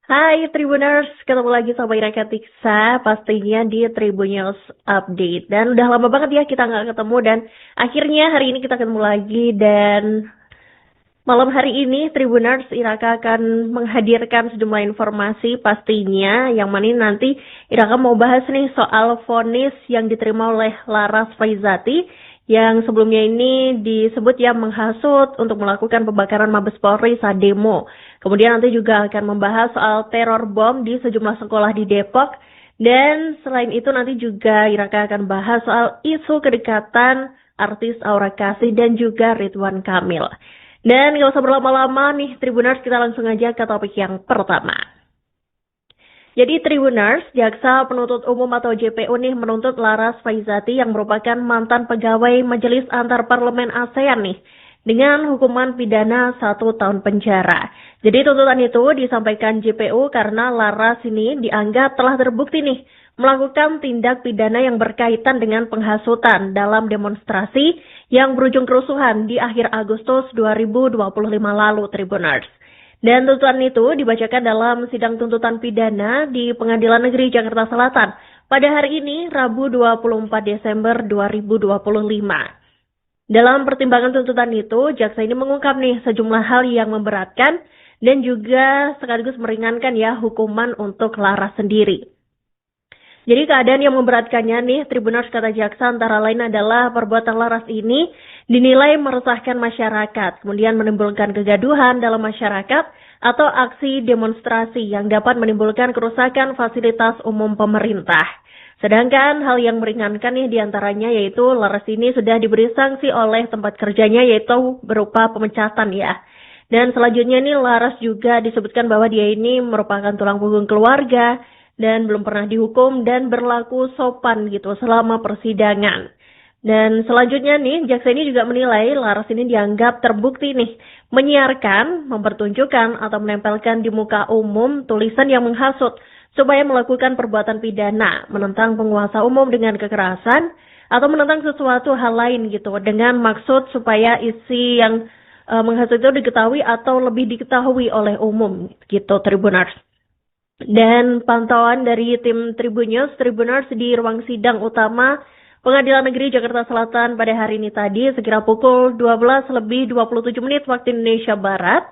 Hai Tribuners, ketemu lagi sama Ira Tiksa, pastinya di Tribunnews Update. Dan udah lama banget ya kita nggak ketemu dan akhirnya hari ini kita ketemu lagi dan malam hari ini Tribuners Iraka akan menghadirkan sejumlah informasi pastinya yang mana nanti Iraka mau bahas nih soal vonis yang diterima oleh Laras Faizati yang sebelumnya ini disebut ya menghasut untuk melakukan pembakaran Mabes Polri saat demo. Kemudian nanti juga akan membahas soal teror bom di sejumlah sekolah di Depok. Dan selain itu nanti juga Iraka akan bahas soal isu kedekatan artis Aura Kasih dan juga Ridwan Kamil. Dan gak usah berlama-lama nih Tribuners, kita langsung aja ke topik yang pertama. Jadi Tribuners, Jaksa Penuntut Umum atau JPU nih menuntut Laras Faizati yang merupakan mantan pegawai Majelis Antarparlemen ASEAN nih dengan hukuman pidana 1 tahun penjara. Jadi tuntutan itu disampaikan JPU karena Laras ini dianggap telah terbukti nih melakukan tindak pidana yang berkaitan dengan penghasutan dalam demonstrasi yang berujung kerusuhan di akhir Agustus 2025 lalu Tribuners. Dan tuntutan itu dibacakan dalam sidang tuntutan pidana di Pengadilan Negeri Jakarta Selatan pada hari ini, Rabu 24 Desember 2025. Dalam pertimbangan tuntutan itu, jaksa ini mengungkap nih sejumlah hal yang memberatkan dan juga sekaligus meringankan ya hukuman untuk Laras sendiri. Jadi keadaan yang memberatkannya nih, Tribuners kata jaksa antara lain adalah perbuatan Laras ini dinilai meresahkan masyarakat, kemudian menimbulkan kegaduhan dalam masyarakat atau aksi demonstrasi yang dapat menimbulkan kerusakan fasilitas umum pemerintah. Sedangkan hal yang meringankan nih diantaranya yaitu Laras ini sudah diberi sanksi oleh tempat kerjanya yaitu berupa pemecatan ya. Dan selanjutnya nih Laras juga disebutkan bahwa dia ini merupakan tulang punggung keluarga dan belum pernah dihukum dan berlaku sopan gitu selama persidangan. Dan selanjutnya nih, jaksa ini juga menilai Laras ini dianggap terbukti nih menyiarkan, mempertunjukkan atau menempelkan di muka umum tulisan yang menghasut supaya melakukan perbuatan pidana, menentang penguasa umum dengan kekerasan atau menentang sesuatu hal lain gitu dengan maksud supaya isi yang menghasut itu diketahui atau lebih diketahui oleh umum gitu Tribuners. Dan pantauan dari tim Tribuners di ruang sidang utama Pengadilan Negeri Jakarta Selatan pada hari ini tadi sekira pukul 12:27 waktu Indonesia Barat.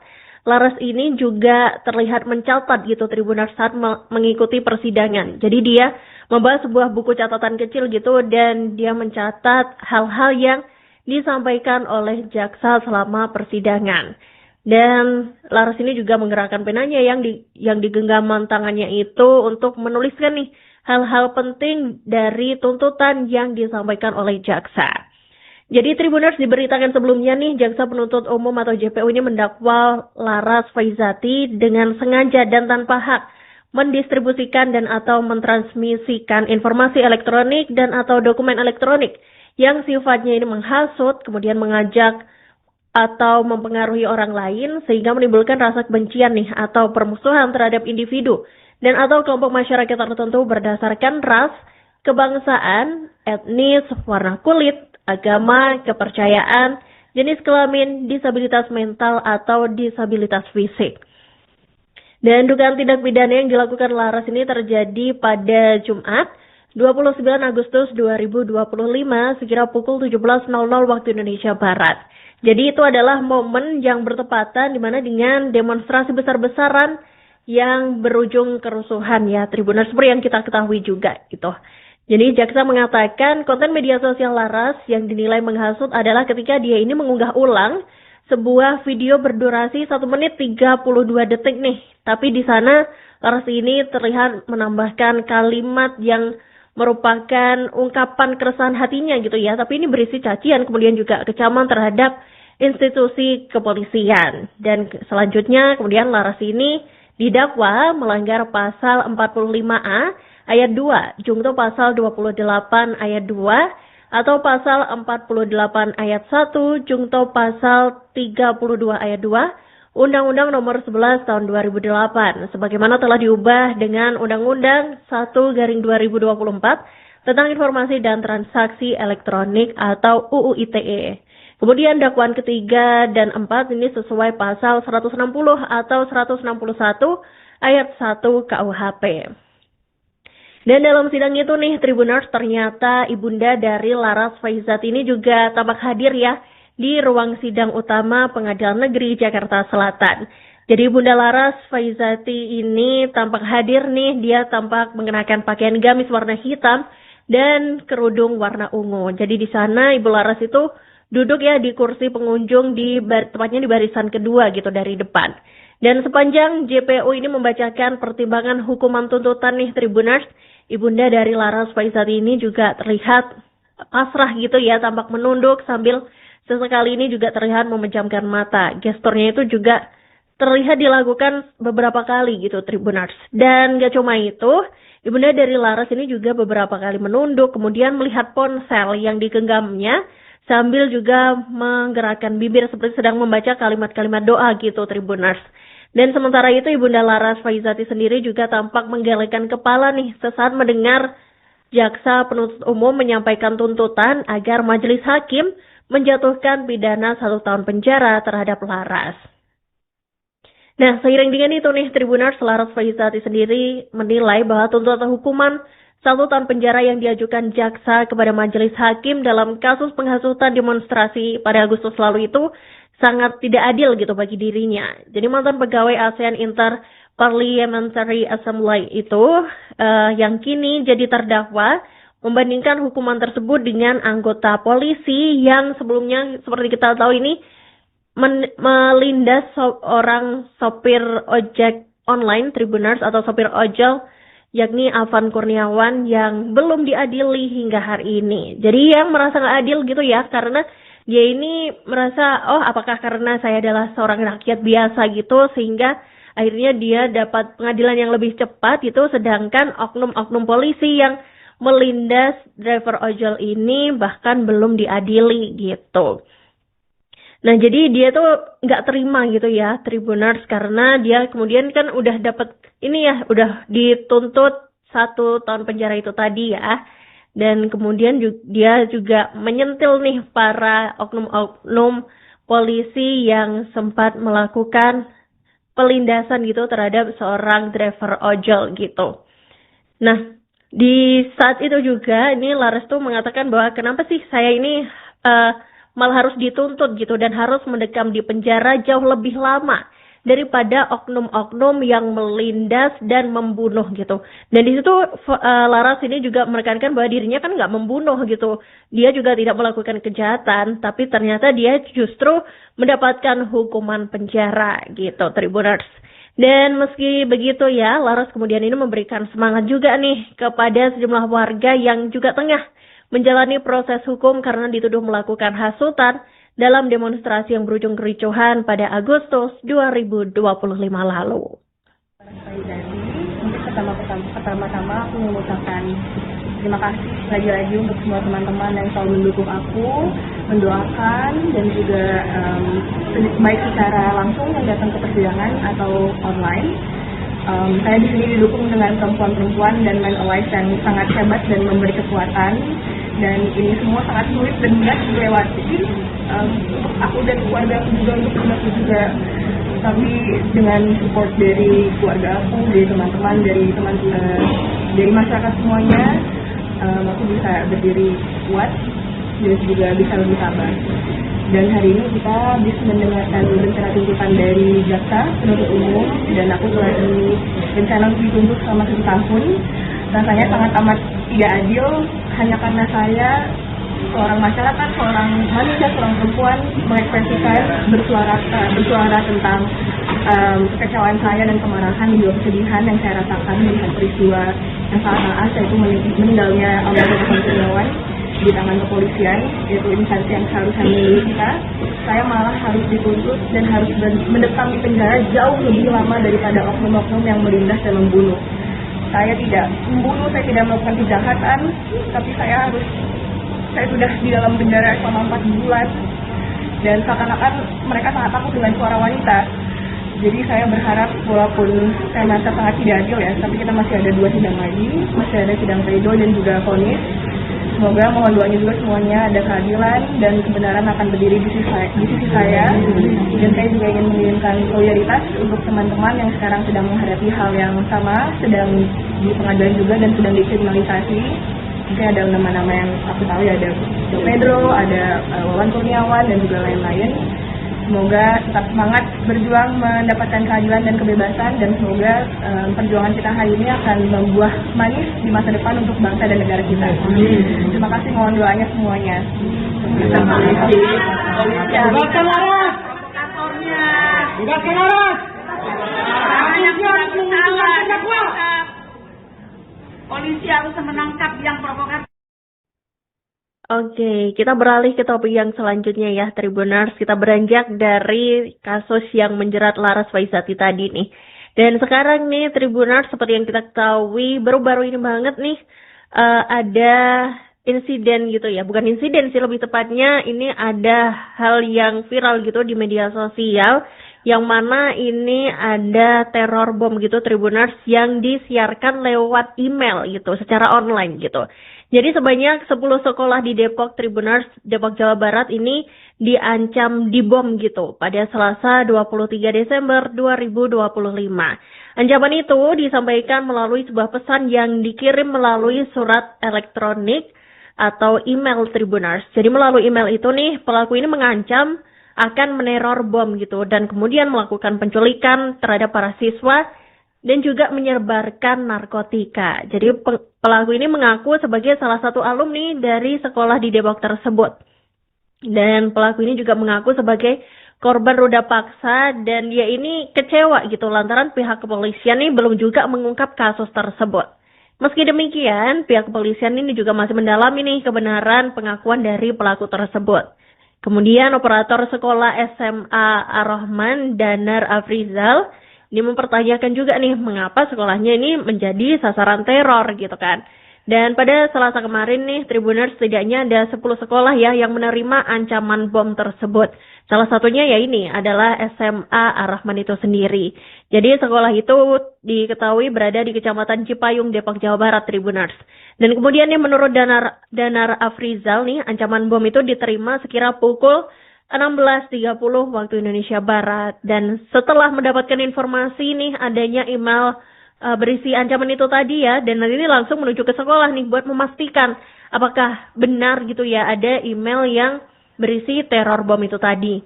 Laras ini juga terlihat mencatat gitu Tribuners saat mengikuti persidangan. Jadi dia membahas sebuah buku catatan kecil gitu dan dia mencatat hal-hal yang disampaikan oleh jaksa selama persidangan. Dan Laras ini juga menggerakkan penanya yang digenggaman tangannya itu untuk menuliskan nih hal-hal penting dari tuntutan yang disampaikan oleh jaksa. Jadi Tribuners diberitakan sebelumnya nih jaksa penuntut umum atau JPU ini mendakwa Laras Faizati dengan sengaja dan tanpa hak mendistribusikan dan atau mentransmisikan informasi elektronik dan atau dokumen elektronik yang sifatnya ini menghasut, kemudian mengajak atau mempengaruhi orang lain sehingga menimbulkan rasa kebencian nih atau permusuhan terhadap individu dan atau kelompok masyarakat tertentu berdasarkan ras, kebangsaan, etnis, warna kulit, agama, kepercayaan, jenis kelamin, disabilitas mental atau disabilitas fisik. Dan dugaan tindak pidana yang dilakukan Laras ini terjadi pada Jumat 29 Agustus 2025 sekira pukul 17.00 waktu Indonesia Barat. Jadi itu adalah momen yang bertepatan di mana dengan demonstrasi besar-besaran yang berujung kerusuhan ya Tribuners seperti yang kita ketahui juga gitu. Jadi jaksa mengatakan konten media sosial Laras yang dinilai menghasut adalah ketika dia ini mengunggah ulang sebuah video berdurasi 1 menit 32 detik nih. Tapi di sana Laras ini terlihat menambahkan kalimat yang merupakan ungkapan keresahan hatinya gitu ya. Tapi ini berisi cacian kemudian juga kecaman terhadap institusi kepolisian. Dan selanjutnya kemudian Laras ini didakwa melanggar pasal 45A ayat 2, jungto pasal 28 ayat 2 atau pasal 48 ayat 1, jungto pasal 32 ayat 2 Undang-Undang Nomor 11 Tahun 2008 sebagaimana telah diubah dengan Undang-Undang 1/2024 tentang Informasi dan Transaksi Elektronik atau UU ITE. Kemudian dakwaan ketiga dan 4 ini sesuai pasal 160 atau 161 ayat 1 KUHP. Dan dalam sidang itu nih Tribuners, ternyata ibunda dari Laras Faizati ini juga tampak hadir ya di ruang sidang utama Pengadilan Negeri Jakarta Selatan. Jadi Bunda Laras Faizati ini tampak hadir nih, dia tampak mengenakan pakaian gamis warna hitam dan kerudung warna ungu. Jadi di sana Ibu Laras itu duduk ya di kursi pengunjung tepatnya di barisan kedua gitu dari depan. Dan sepanjang JPU ini membacakan pertimbangan hukuman tuntutan nih Tribuners, ibunda dari Laras Faizati ini juga terlihat pasrah gitu ya, tampak menunduk sambil sesekali ini juga terlihat memejamkan mata. Gesturnya itu juga terlihat dilakukan beberapa kali gitu Tribuners. Dan gak cuma itu, ibunda dari Laras ini juga beberapa kali menunduk, kemudian melihat ponsel yang digenggamnya sambil juga menggerakkan bibir seperti sedang membaca kalimat-kalimat doa gitu Tribuners. Dan sementara itu ibunda Laras Faizati sendiri juga tampak menggelengkan kepala nih sesaat mendengar jaksa penuntut umum menyampaikan tuntutan agar majelis hakim menjatuhkan pidana 1 tahun penjara terhadap Laras. Nah, seiring dengan itu nih Tribuners, Laras Faizati sendiri menilai bahwa tuntutan hukuman 1 tahun penjara yang diajukan jaksa kepada majelis hakim dalam kasus penghasutan demonstrasi pada Agustus lalu itu sangat tidak adil gitu bagi dirinya. Jadi mantan pegawai ASEAN Inter-Parliamentary Assembly itu yang kini jadi terdakwa membandingkan hukuman tersebut dengan anggota polisi yang sebelumnya seperti kita tahu ini melindas seorang sopir ojek online Tribuners atau sopir ojol yakni Afan Kurniawan yang belum diadili hingga hari ini. Jadi yang merasa nggak adil gitu ya, karena dia ini merasa, apakah karena saya adalah seorang rakyat biasa gitu, sehingga akhirnya dia dapat pengadilan yang lebih cepat gitu, sedangkan oknum-oknum polisi yang melindas driver ojol ini bahkan belum diadili gitu. Nah, jadi dia tuh nggak terima gitu ya, Tribuners, karena dia kemudian kan udah dapat ini ya, udah dituntut 1 tahun penjara itu tadi ya. Dan kemudian dia juga menyentil nih para oknum-oknum polisi yang sempat melakukan pelindasan gitu terhadap seorang driver ojol gitu. Nah, di saat itu juga ini Laras tuh mengatakan bahwa kenapa sih saya ini malah harus dituntut gitu dan harus mendekam di penjara jauh lebih lama daripada oknum-oknum yang melindas dan membunuh gitu. Dan di situ Laras ini juga menekankan bahwa dirinya kan nggak membunuh gitu. Dia juga tidak melakukan kejahatan, tapi ternyata dia justru mendapatkan hukuman penjara gitu, Tribuners. Dan meski begitu ya, Laras kemudian ini memberikan semangat juga nih kepada sejumlah warga yang juga tengah menjalani proses hukum karena dituduh melakukan hasutan dalam demonstrasi yang berujung kericuhan pada Agustus 2025 lalu. Mungkin pertama-tama aku mengucapkan terima kasih lagi-lagi untuk semua teman-teman yang selalu mendukung aku, mendoakan, dan juga baik secara langsung yang datang ke persidangan atau online. Saya di sini didukung dengan perempuan-perempuan dan men alive yang sangat hebat dan memberi kekuatan, dan ini semua sangat sulit dan berat dilewati. Untuk aku dan keluarga aku juga, untuk anakku juga, tapi dengan support dari keluarga aku, dari teman-teman, dari masyarakat semuanya, aku bisa berdiri kuat dan juga bisa lebih sabar. Dan hari ini kita bisa mendengarkan rencana tuntutan dari jaksa penuntut umum, dan aku telah rencana untuk dituntut selama 1 tahun. Rasanya sangat amat tidak adil hanya karena saya seorang masyarakat, seorang manusia, seorang perempuan mengekspresikan bersuara tentang kekecewaan saya dan kemarahan, juga kesedihan yang saya rasakan melihat peristiwa yang sangat naas, yaitu meninggalnya almarhum Kurniawan di tangan kepolisian, yaitu instansi yang seharusnya milik kita. Saya malah harus dituntut dan harus mendekam di penjara jauh lebih lama daripada oknum-oknum yang melindas dan membunuh. Saya tidak membunuh, saya tidak melakukan kejahatan, tapi saya sudah di dalam penjara selama 4 bulan, dan seakan-akan mereka sangat takut dengan suara wanita. Jadi saya berharap, walaupun saya merasa sangat tidak adil ya, tapi kita masih ada 2 sidang lagi, masih ada sidang pledoi dan juga vonis. Semoga mohon doanya juga semuanya ada keadilan dan kebenaran akan berdiri di sisi saya. Dan saya juga ingin mengirimkan solidaritas untuk teman-teman yang sekarang sedang menghadapi hal yang sama, sedang di pengadilan juga dan sedang dikriminalisasi. Mungkin ada nama-nama yang aku tahu ya, ada Jo Pedro, ada Wawan Kurniawan dan juga lain-lain. Semoga tetap semangat berjuang mendapatkan keadilan dan kebebasan, dan semoga perjuangan kita hari ini akan membuah manis di masa depan untuk bangsa dan negara kita. Terima kasih, mohon doanya semuanya. Bebaskan Laras! Bebaskan Laras! Polisi harus menangkap yang provokatif. Oke, kita beralih ke topik yang selanjutnya ya, Tribuners. Kita beranjak dari kasus yang menjerat Laras Faizati tadi nih. Dan sekarang nih, Tribuners, seperti yang kita ketahui, baru-baru ini banget nih, ada insiden gitu ya. Bukan insiden sih, lebih tepatnya ini ada hal yang viral gitu di media sosial, yang mana ini ada teror bom gitu, Tribuners, yang disiarkan lewat email gitu, secara online gitu. Jadi sebanyak 10 sekolah di Depok, Tribuners, Depok, Jawa Barat ini diancam dibom gitu pada Selasa 23 Desember 2025. Ancaman itu disampaikan melalui sebuah pesan yang dikirim melalui surat elektronik atau email, Tribuners. Jadi melalui email itu nih, pelaku ini mengancam akan meneror bom gitu dan kemudian melakukan penculikan terhadap para siswa dan juga menyebarkan narkotika. Jadi pelaku ini mengaku sebagai salah satu alumni dari sekolah di Depok tersebut. Dan pelaku ini juga mengaku sebagai korban ruda paksa, dan dia ini kecewa gitu lantaran pihak kepolisian ini belum juga mengungkap kasus tersebut. Meski demikian, pihak kepolisian ini juga masih mendalami nih kebenaran pengakuan dari pelaku tersebut. Kemudian operator sekolah SMA Ar-Rahman, Danar Afrizal, ini mempertanyakan juga nih mengapa sekolahnya ini menjadi sasaran teror gitu kan. Dan pada Selasa kemarin nih, Tribuners, setidaknya ada 10 sekolah ya yang menerima ancaman bom tersebut. Salah satunya ya ini adalah SMA Ar-Rahman itu sendiri. Jadi sekolah itu diketahui berada di Kecamatan Cipayung, Depok, Jawa Barat, Tribuners. Dan kemudian nih menurut Danar Afrizal nih, ancaman bom itu diterima sekira pukul 16.30 waktu Indonesia Barat. Dan setelah mendapatkan informasi nih adanya email berisi ancaman itu tadi ya, dan nanti ini langsung menuju ke sekolah nih buat memastikan apakah benar gitu ya ada email yang berisi teror bom itu tadi.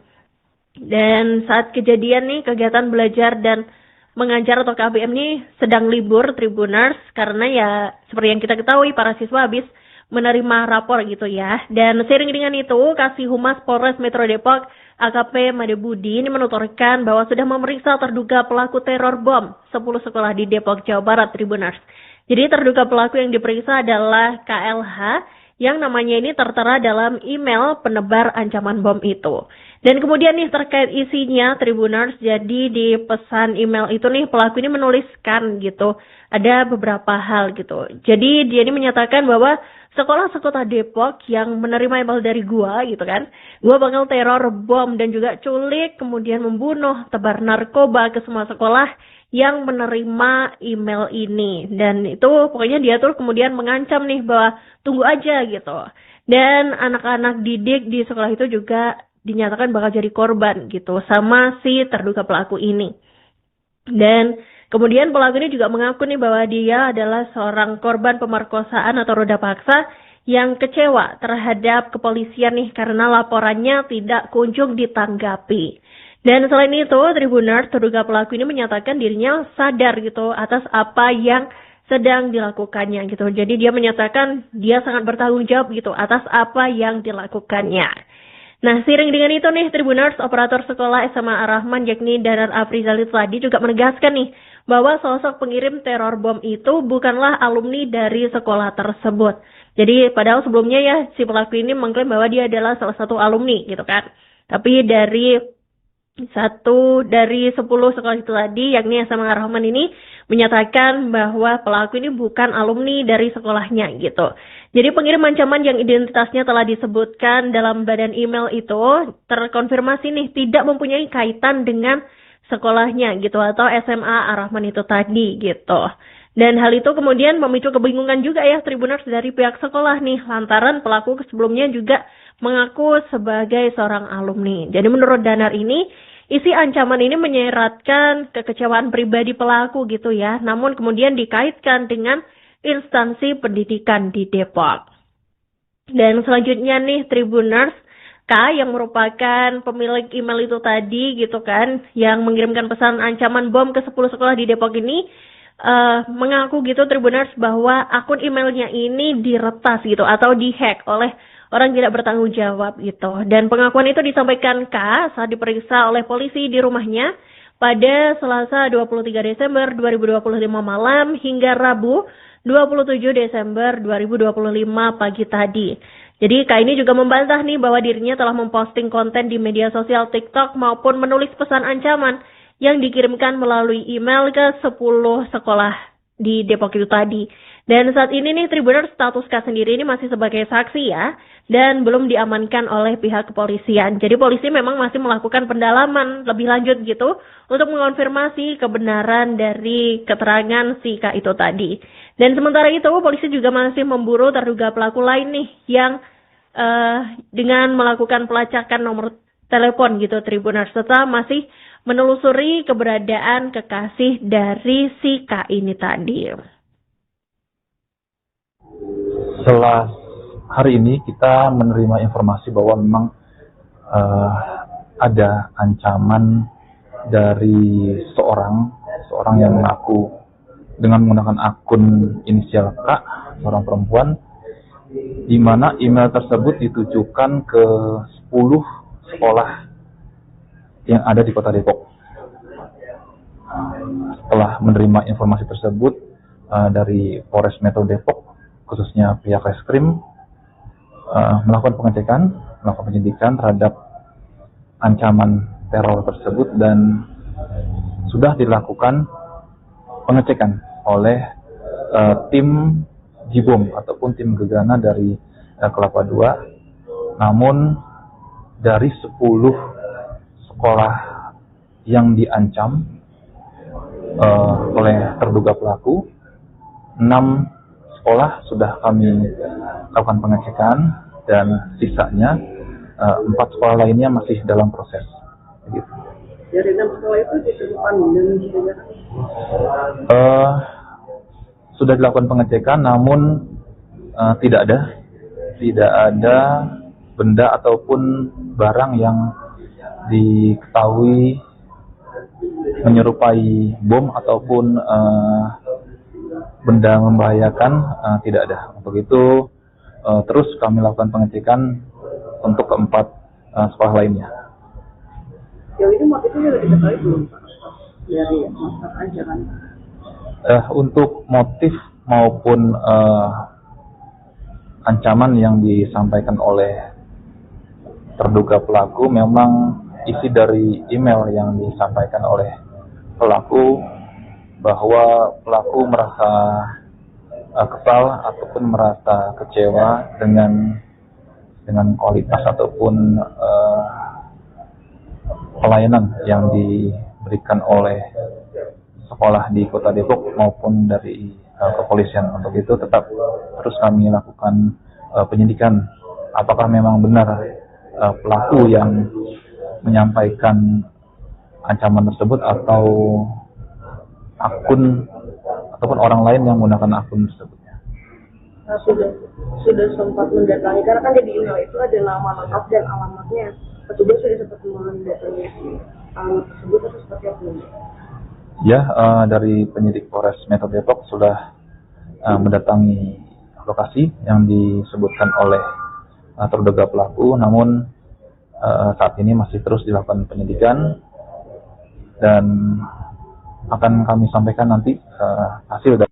Dan saat kejadian nih, kegiatan belajar dan mengajar atau KBM ini sedang libur, Tribuners, karena ya seperti yang kita ketahui para siswa habis menerima rapor gitu ya. Dan seiring dengan itu, Kasih Humas Polres Metro Depok AKP Made Budi ini menuturkan bahwa sudah memeriksa terduga pelaku teror bom 10 sekolah di Depok, Jawa Barat, Tribuners. Jadi terduga pelaku yang diperiksa adalah KLH yang namanya ini tertera dalam email penebar ancaman bom itu. Dan kemudian nih terkait isinya, Tribuners, jadi di pesan email itu nih pelaku ini menuliskan gitu, ada beberapa hal gitu. Jadi dia ini menyatakan bahwa sekolah sekota Depok yang menerima email dari gua gitu kan, gua bakal teror bom dan juga culik, kemudian membunuh, tebar narkoba ke semua sekolah yang menerima email ini. Dan itu pokoknya dia tuh kemudian mengancam nih bahwa tunggu aja gitu. Dan anak-anak didik di sekolah itu juga dinyatakan bakal jadi korban gitu sama si terduga pelaku ini. Dan kemudian pelaku ini juga mengaku nih bahwa dia adalah seorang korban pemerkosaan atau ruda paksa yang kecewa terhadap kepolisian nih karena laporannya tidak kunjung ditanggapi. Dan selain itu, Tribuners, terduga pelaku ini menyatakan dirinya sadar gitu atas apa yang sedang dilakukannya gitu. Jadi dia menyatakan dia sangat bertanggung jawab gitu atas apa yang dilakukannya. Nah, seiring dengan itu nih, Tribuners, operator sekolah SMA Ar-Rahman yakni Danar Afrizal tadi juga menegaskan nih bahwa sosok pengirim teror bom itu bukanlah alumni dari sekolah tersebut. Jadi padahal sebelumnya ya si pelaku ini mengklaim bahwa dia adalah salah satu alumni gitu kan. Tapi dari 10 sekolah itu tadi yakni SMA Ar-Rahman ini menyatakan bahwa pelaku ini bukan alumni dari sekolahnya gitu. Jadi pengirim ancaman yang identitasnya telah disebutkan dalam badan email itu terkonfirmasi nih tidak mempunyai kaitan dengan sekolahnya gitu atau SMA Ar-Rahman itu tadi gitu. Dan hal itu kemudian memicu kebingungan juga ya Tribuners dari pihak sekolah nih, lantaran pelaku sebelumnya juga mengaku sebagai seorang alumni. Jadi menurut Danar ini, isi ancaman ini menyeratkan kekecewaan pribadi pelaku gitu ya, namun kemudian dikaitkan dengan instansi pendidikan di Depok. Dan selanjutnya nih Tribuners, K yang merupakan pemilik email itu tadi gitu kan, yang mengirimkan pesan ancaman bom ke 10 sekolah di Depok ini, mengaku gitu Tribuners bahwa akun emailnya ini diretas gitu atau dihack oleh orang tidak bertanggung jawab gitu. Dan pengakuan itu disampaikan K saat diperiksa oleh polisi di rumahnya pada Selasa 23 Desember 2025 malam hingga Rabu 27 Desember 2025 pagi tadi. Jadi Kak ini juga membantah nih bahwa dirinya telah memposting konten di media sosial TikTok maupun menulis pesan ancaman yang dikirimkan melalui email ke 10 sekolah di Depok itu tadi. Dan saat ini nih Tribuners, status Kak sendiri ini masih sebagai saksi ya, dan belum diamankan oleh pihak kepolisian. Jadi polisi memang masih melakukan pendalaman lebih lanjut gitu untuk mengonfirmasi kebenaran dari keterangan si Kak itu tadi. Dan sementara itu polisi juga masih memburu terduga pelaku lain nih yang dengan melakukan pelacakan nomor telepon gitu Tribuners, serta masih menelusuri keberadaan kekasih dari si Kak ini tadi. Setelah hari ini kita menerima informasi bahwa memang ada ancaman dari seorang yang mengaku dengan menggunakan akun inisial K, seorang perempuan, di mana email tersebut ditujukan ke 10 sekolah yang ada di Kota Depok. Setelah menerima informasi tersebut dari Polres Metro Depok, khususnya pihak Reskrim, melakukan pengecekan, melakukan penyidikan terhadap ancaman teror tersebut dan sudah dilakukan pengecekan oleh tim Jibom ataupun tim Gegana dari Kelapa II. Namun dari 10 sekolah yang diancam oleh terduga pelaku, 6 sekolah sudah kami lakukan pengecekan dan sisanya 4 sekolah lainnya masih dalam proses. Begitu. Dari 6 sekolah itu ditemukan dengan jadinya sudah dilakukan pengecekan, namun tidak ada benda ataupun barang yang diketahui menyerupai bom ataupun benda membahayakan, tidak ada. Untuk itu terus kami lakukan pengecekan untuk keempat sekolah lainnya. yang itu motifnya sudah diketahui belum Pak? Dari masak ancaman. Untuk motif maupun ancaman yang disampaikan oleh terduga pelaku, memang isi dari email yang disampaikan oleh pelaku bahwa pelaku merasa kesal ataupun merasa kecewa dengan kualitas ataupun pelayanan yang diberikan oleh sekolah di Kota Depok maupun dari kepolisian. Untuk itu tetap terus kami lakukan penyidikan apakah memang benar pelaku yang menyampaikan ancaman tersebut atau akun ataupun orang lain yang menggunakan akun tersebut. Sudah sempat mendatangi, karena kan di email itu ada nama lengkap dan alamatnya. Petugas sudah sempat mendatangi alamat tersebut atau seperti apa? Ya, dari penyidik Polres Metro Depok sudah mendatangi lokasi yang disebutkan oleh terduga pelaku, namun saat ini masih terus dilakukan penyidikan dan akan kami sampaikan nanti hasil dari.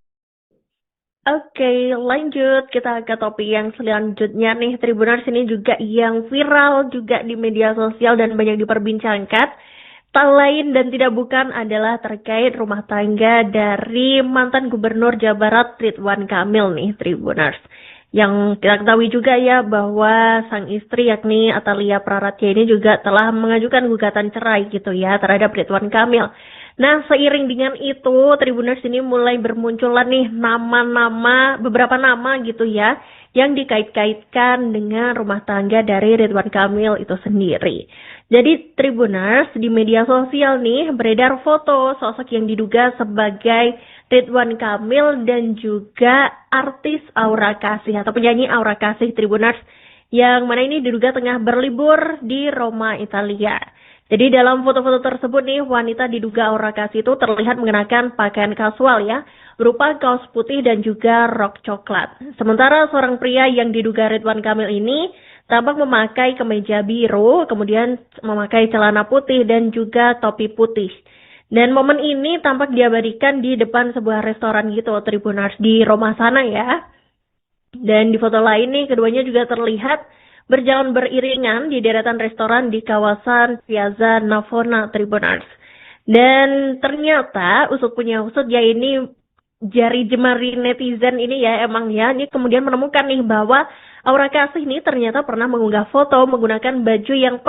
Oke, lanjut kita ke topik yang selanjutnya nih Tribuners, ini juga yang viral juga di media sosial dan banyak diperbincangkan. Tak lain dan tidak bukan adalah terkait rumah tangga dari mantan Gubernur Jawa Barat Ridwan Kamil nih Tribuners. Yang kita ketahui juga ya bahwa sang istri yakni Atalia Praratya ini juga telah mengajukan gugatan cerai gitu ya terhadap Ridwan Kamil. Nah, seiring dengan itu, Tribuners ini mulai bermunculan nih beberapa nama gitu ya, yang dikait-kaitkan dengan rumah tangga dari Ridwan Kamil itu sendiri. Jadi Tribuners di media sosial nih beredar foto sosok yang diduga sebagai Ridwan Kamil dan juga artis Aura Kasih atau penyanyi Aura Kasih Tribuners, yang mana ini diduga tengah berlibur di Roma, Italia. Jadi dalam foto-foto tersebut nih, wanita diduga Aura Kasih itu terlihat mengenakan pakaian kasual ya, berupa kaos putih dan juga rok coklat. Sementara seorang pria yang diduga Ridwan Kamil ini tampak memakai kemeja biru, kemudian memakai celana putih dan juga topi putih. Dan momen ini tampak diabadikan di depan sebuah restoran gitu, Tribuners, di Roma sana ya. Dan di foto lain nih, keduanya juga terlihat berjalan beriringan di deretan restoran di kawasan Piazza Navona, Tribuners. Dan ternyata usut punya usut ya, ini jari jemari netizen ini ya emang ya, ini kemudian menemukan nih bahwa Aura Kasih ini ternyata pernah mengunggah foto menggunakan baju yang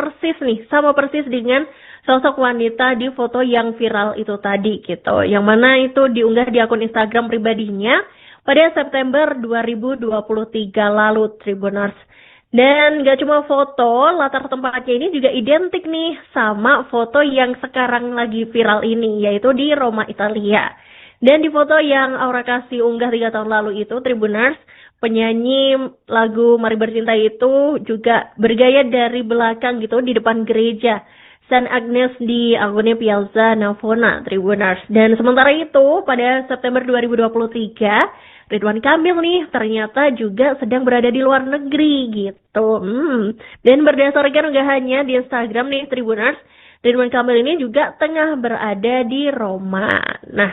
sama persis dengan sosok wanita di foto yang viral itu tadi gitu. Yang mana itu diunggah di akun Instagram pribadinya pada September 2023 lalu, Tribuners. Dan gak cuma foto, latar tempatnya ini juga identik nih sama foto yang sekarang lagi viral ini, yaitu di Roma, Italia. Dan di foto yang Aura Kasih unggah 3 tahun lalu itu, Tribuners, penyanyi lagu Mari Bercinta itu juga bergaya dari belakang gitu di depan gereja San Agnes di akunnya Piazza Navona, Tribuners. Dan sementara itu, pada September 2023, Ridwan Kamil nih ternyata juga sedang berada di luar negeri gitu. Dan berdasarkan unggahannya di Instagram nih, Tribuners, Ridwan Kamil ini juga tengah berada di Roma. Nah,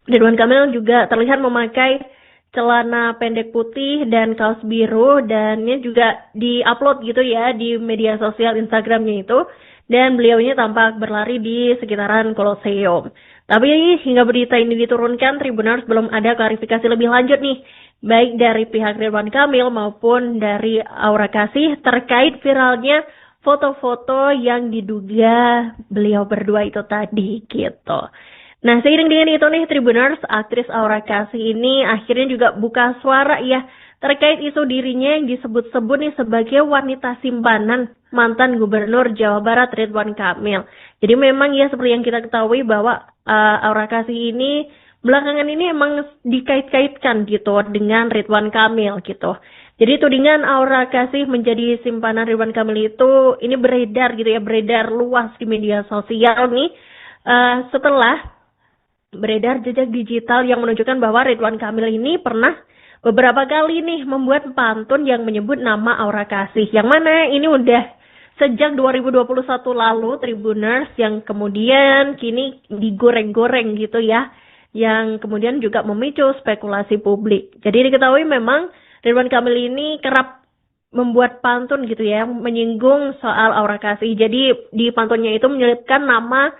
Ridwan Kamil juga terlihat memakai celana pendek putih dan kaos biru, dan ini juga di-upload gitu ya di media sosial Instagramnya itu. Dan beliaunya tampak berlari di sekitaran Colosseum. Tapi hingga berita ini diturunkan, Tribuners, belum ada klarifikasi lebih lanjut nih, baik dari pihak Ridwan Kamil maupun dari Aura Kasih terkait viralnya foto-foto yang diduga beliau berdua itu tadi gitu. Nah, seiring dengan itu nih, Tribuners, aktris Aura Kasih ini akhirnya juga buka suara ya terkait isu dirinya yang disebut-sebut nih sebagai wanita simpanan mantan Gubernur Jawa Barat Ridwan Kamil. Jadi memang ya seperti yang kita ketahui bahwa Aura Kasih ini belakangan ini emang dikait-kaitkan gitu dengan Ridwan Kamil gitu. Jadi tudingan Aura Kasih menjadi simpanan Ridwan Kamil itu ini beredar gitu ya, beredar luas di media sosial nih setelah beredar jejak digital yang menunjukkan bahwa Ridwan Kamil ini pernah beberapa kali nih membuat pantun yang menyebut nama Aura Kasih. Yang mana ini udah sejak 2021 lalu, Tribuners, yang kemudian kini digoreng-goreng gitu ya. Yang kemudian juga memicu spekulasi publik. Jadi diketahui memang Ridwan Kamil ini kerap membuat pantun gitu ya, menyinggung soal Aura Kasih. Jadi di pantunnya itu menyelipkan nama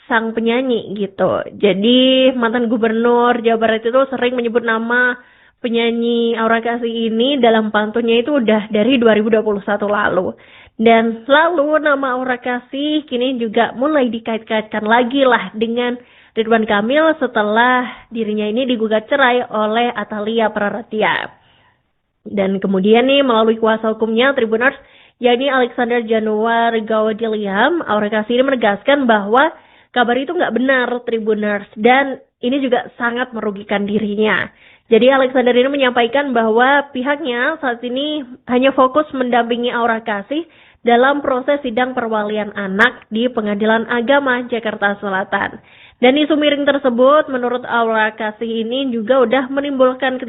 sang penyanyi gitu. Jadi mantan Gubernur Jawa Barat itu sering menyebut nama penyanyi Aura Kasih ini dalam pantunnya itu udah dari 2021 lalu. Dan lalu nama Aura Kasih kini juga mulai dikait-kaitkan lagi lah dengan Ridwan Kamil setelah dirinya ini digugat cerai oleh Atalia Praratia. Dan kemudian nih melalui kuasa hukumnya, Tribuners, yakni Alexander Januar Gawadiliam, Aura Kasih ini menegaskan bahwa kabar itu nggak benar, Tribuners, dan ini juga sangat merugikan dirinya. Jadi Alexander ini menyampaikan bahwa pihaknya saat ini hanya fokus mendampingi Aura Kasih dalam proses sidang perwalian anak di Pengadilan Agama Jakarta Selatan. Dan isu miring tersebut menurut Aura Kasih ini juga udah menimbulkan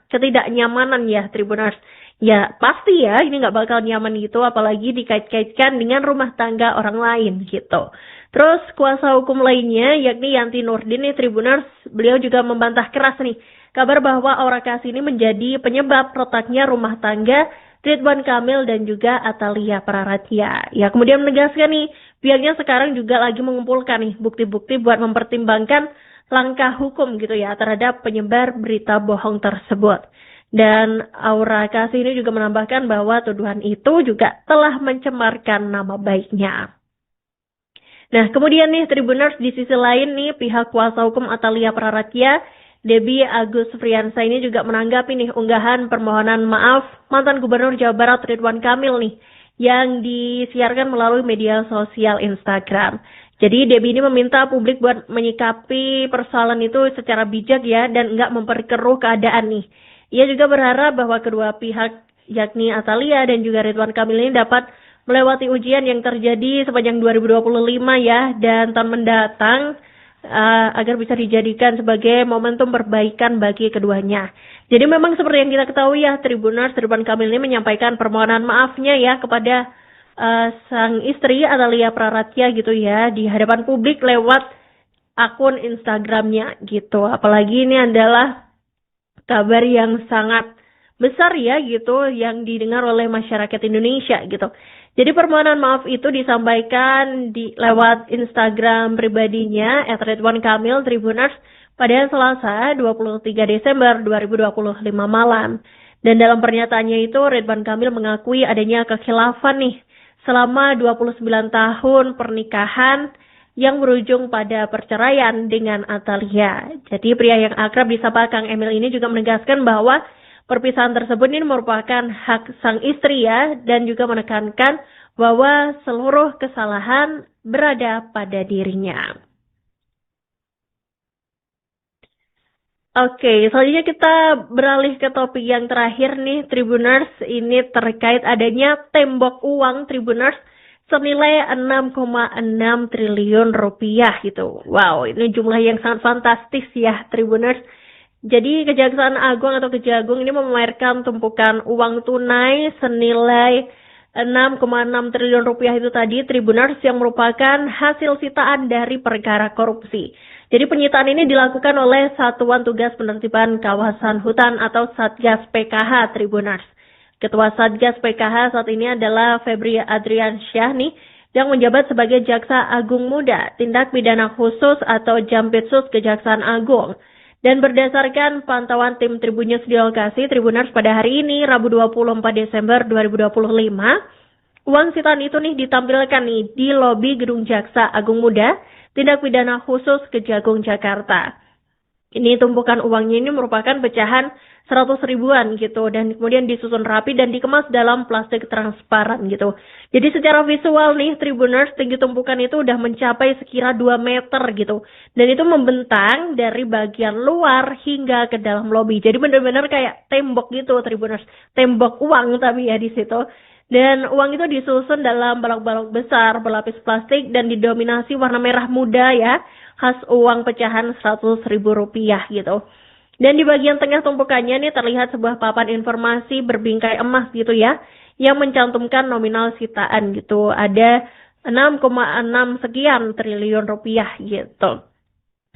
ketidaknyamanan ya, Tribuners. Ya pasti ya, ini nggak bakal nyaman gitu, apalagi dikait-kaitkan dengan rumah tangga orang lain gitu. Terus kuasa hukum lainnya yakni Yanti Nurdin nih, Tribuners, beliau juga membantah keras nih kabar bahwa Aura Kasih ini menjadi penyebab retaknya rumah tangga Ridwan Kamil dan juga Atalia Praratia. Ya kemudian menegaskan nih, pihaknya sekarang juga lagi mengumpulkan nih bukti-bukti buat mempertimbangkan langkah hukum gitu ya terhadap penyebar berita bohong tersebut. Dan Aura Kasih ini juga menambahkan bahwa tuduhan itu juga telah mencemarkan nama baiknya. Nah, kemudian nih Tribuners, di sisi lain nih pihak kuasa hukum Atalia Praratya, Debbie Agus Friansa ini juga menanggapi nih unggahan permohonan maaf mantan Gubernur Jawa Barat Ridwan Kamil nih yang disiarkan melalui media sosial Instagram. Jadi Debbie ini meminta publik buat menyikapi persoalan itu secara bijak ya dan enggak memperkeruh keadaan nih. Ia juga berharap bahwa kedua pihak yakni Atalia dan juga Ridwan Kamil ini dapat melewati ujian yang terjadi sepanjang 2025 ya dan tahun mendatang agar bisa dijadikan sebagai momentum perbaikan bagi keduanya. Jadi memang seperti yang kita ketahui ya, Tribuners, Ridwan Kamil ini menyampaikan permohonan maafnya ya kepada sang istri Atalia Praratya gitu ya di hadapan publik lewat akun Instagramnya gitu. Apalagi ini adalah kabar yang sangat besar ya gitu yang didengar oleh masyarakat Indonesia gitu. Jadi permohonan maaf itu disampaikan lewat Instagram pribadinya @Ridwan Kamil Tribuners pada Selasa 23 Desember 2025 malam. Dan dalam pernyataannya itu Ridwan Kamil mengakui adanya kekhilafan nih selama 29 tahun pernikahan yang berujung pada perceraian dengan Atalia. Jadi pria yang akrab disapa Kang Emil ini juga menegaskan bahwa perpisahan tersebut ini merupakan hak sang istri ya, dan juga menekankan bahwa seluruh kesalahan berada pada dirinya. Oke, selanjutnya kita beralih ke topik yang terakhir nih, Tribuners. Ini terkait adanya tembok uang Tribuners senilai 6,6 triliun rupiah gitu. Wow, ini jumlah yang sangat fantastis ya, Tribuners. Jadi Kejaksaan Agung atau Kejagung ini memamerkan tumpukan uang tunai senilai 6,6 triliun rupiah itu tadi, Tribuners, yang merupakan hasil sitaan dari perkara korupsi. Jadi penyitaan ini dilakukan oleh Satuan Tugas Penertiban Kawasan Hutan atau Satgas PKH, Tribuners. Ketua Satgas PKH saat ini adalah Febri Adriansyah nih, yang menjabat sebagai Jaksa Agung Muda, Tindak Pidana Khusus atau Jampitsus Kejaksaan Agung. Dan berdasarkan pantauan tim Tribunnews di lokasi, Tribuners, pada hari ini, Rabu 24 Desember 2025, uang sitaan itu nih ditampilkan nih di lobi Gedung Jaksa Agung Muda, Tindak Pidana Khusus Kejagung, Jakarta. Ini tumpukan uangnya ini merupakan pecahan 100 ribuan gitu, dan kemudian disusun rapi dan dikemas dalam plastik transparan gitu. Jadi secara visual nih Tribuners, tinggi tumpukan itu udah mencapai sekira 2 meter gitu. Dan itu membentang dari bagian luar hingga ke dalam lobi. Jadi benar-benar kayak tembok gitu Tribuners. Tembok uang tapi ya di situ. Dan uang itu disusun dalam balok-balok besar berlapis plastik dan didominasi warna merah muda ya, khas uang pecahan 100 ribu rupiah gitu. Dan di bagian tengah tumpukannya nih terlihat sebuah papan informasi berbingkai emas gitu ya, yang mencantumkan nominal sitaan gitu. Ada 6,6 sekian triliun rupiah gitu.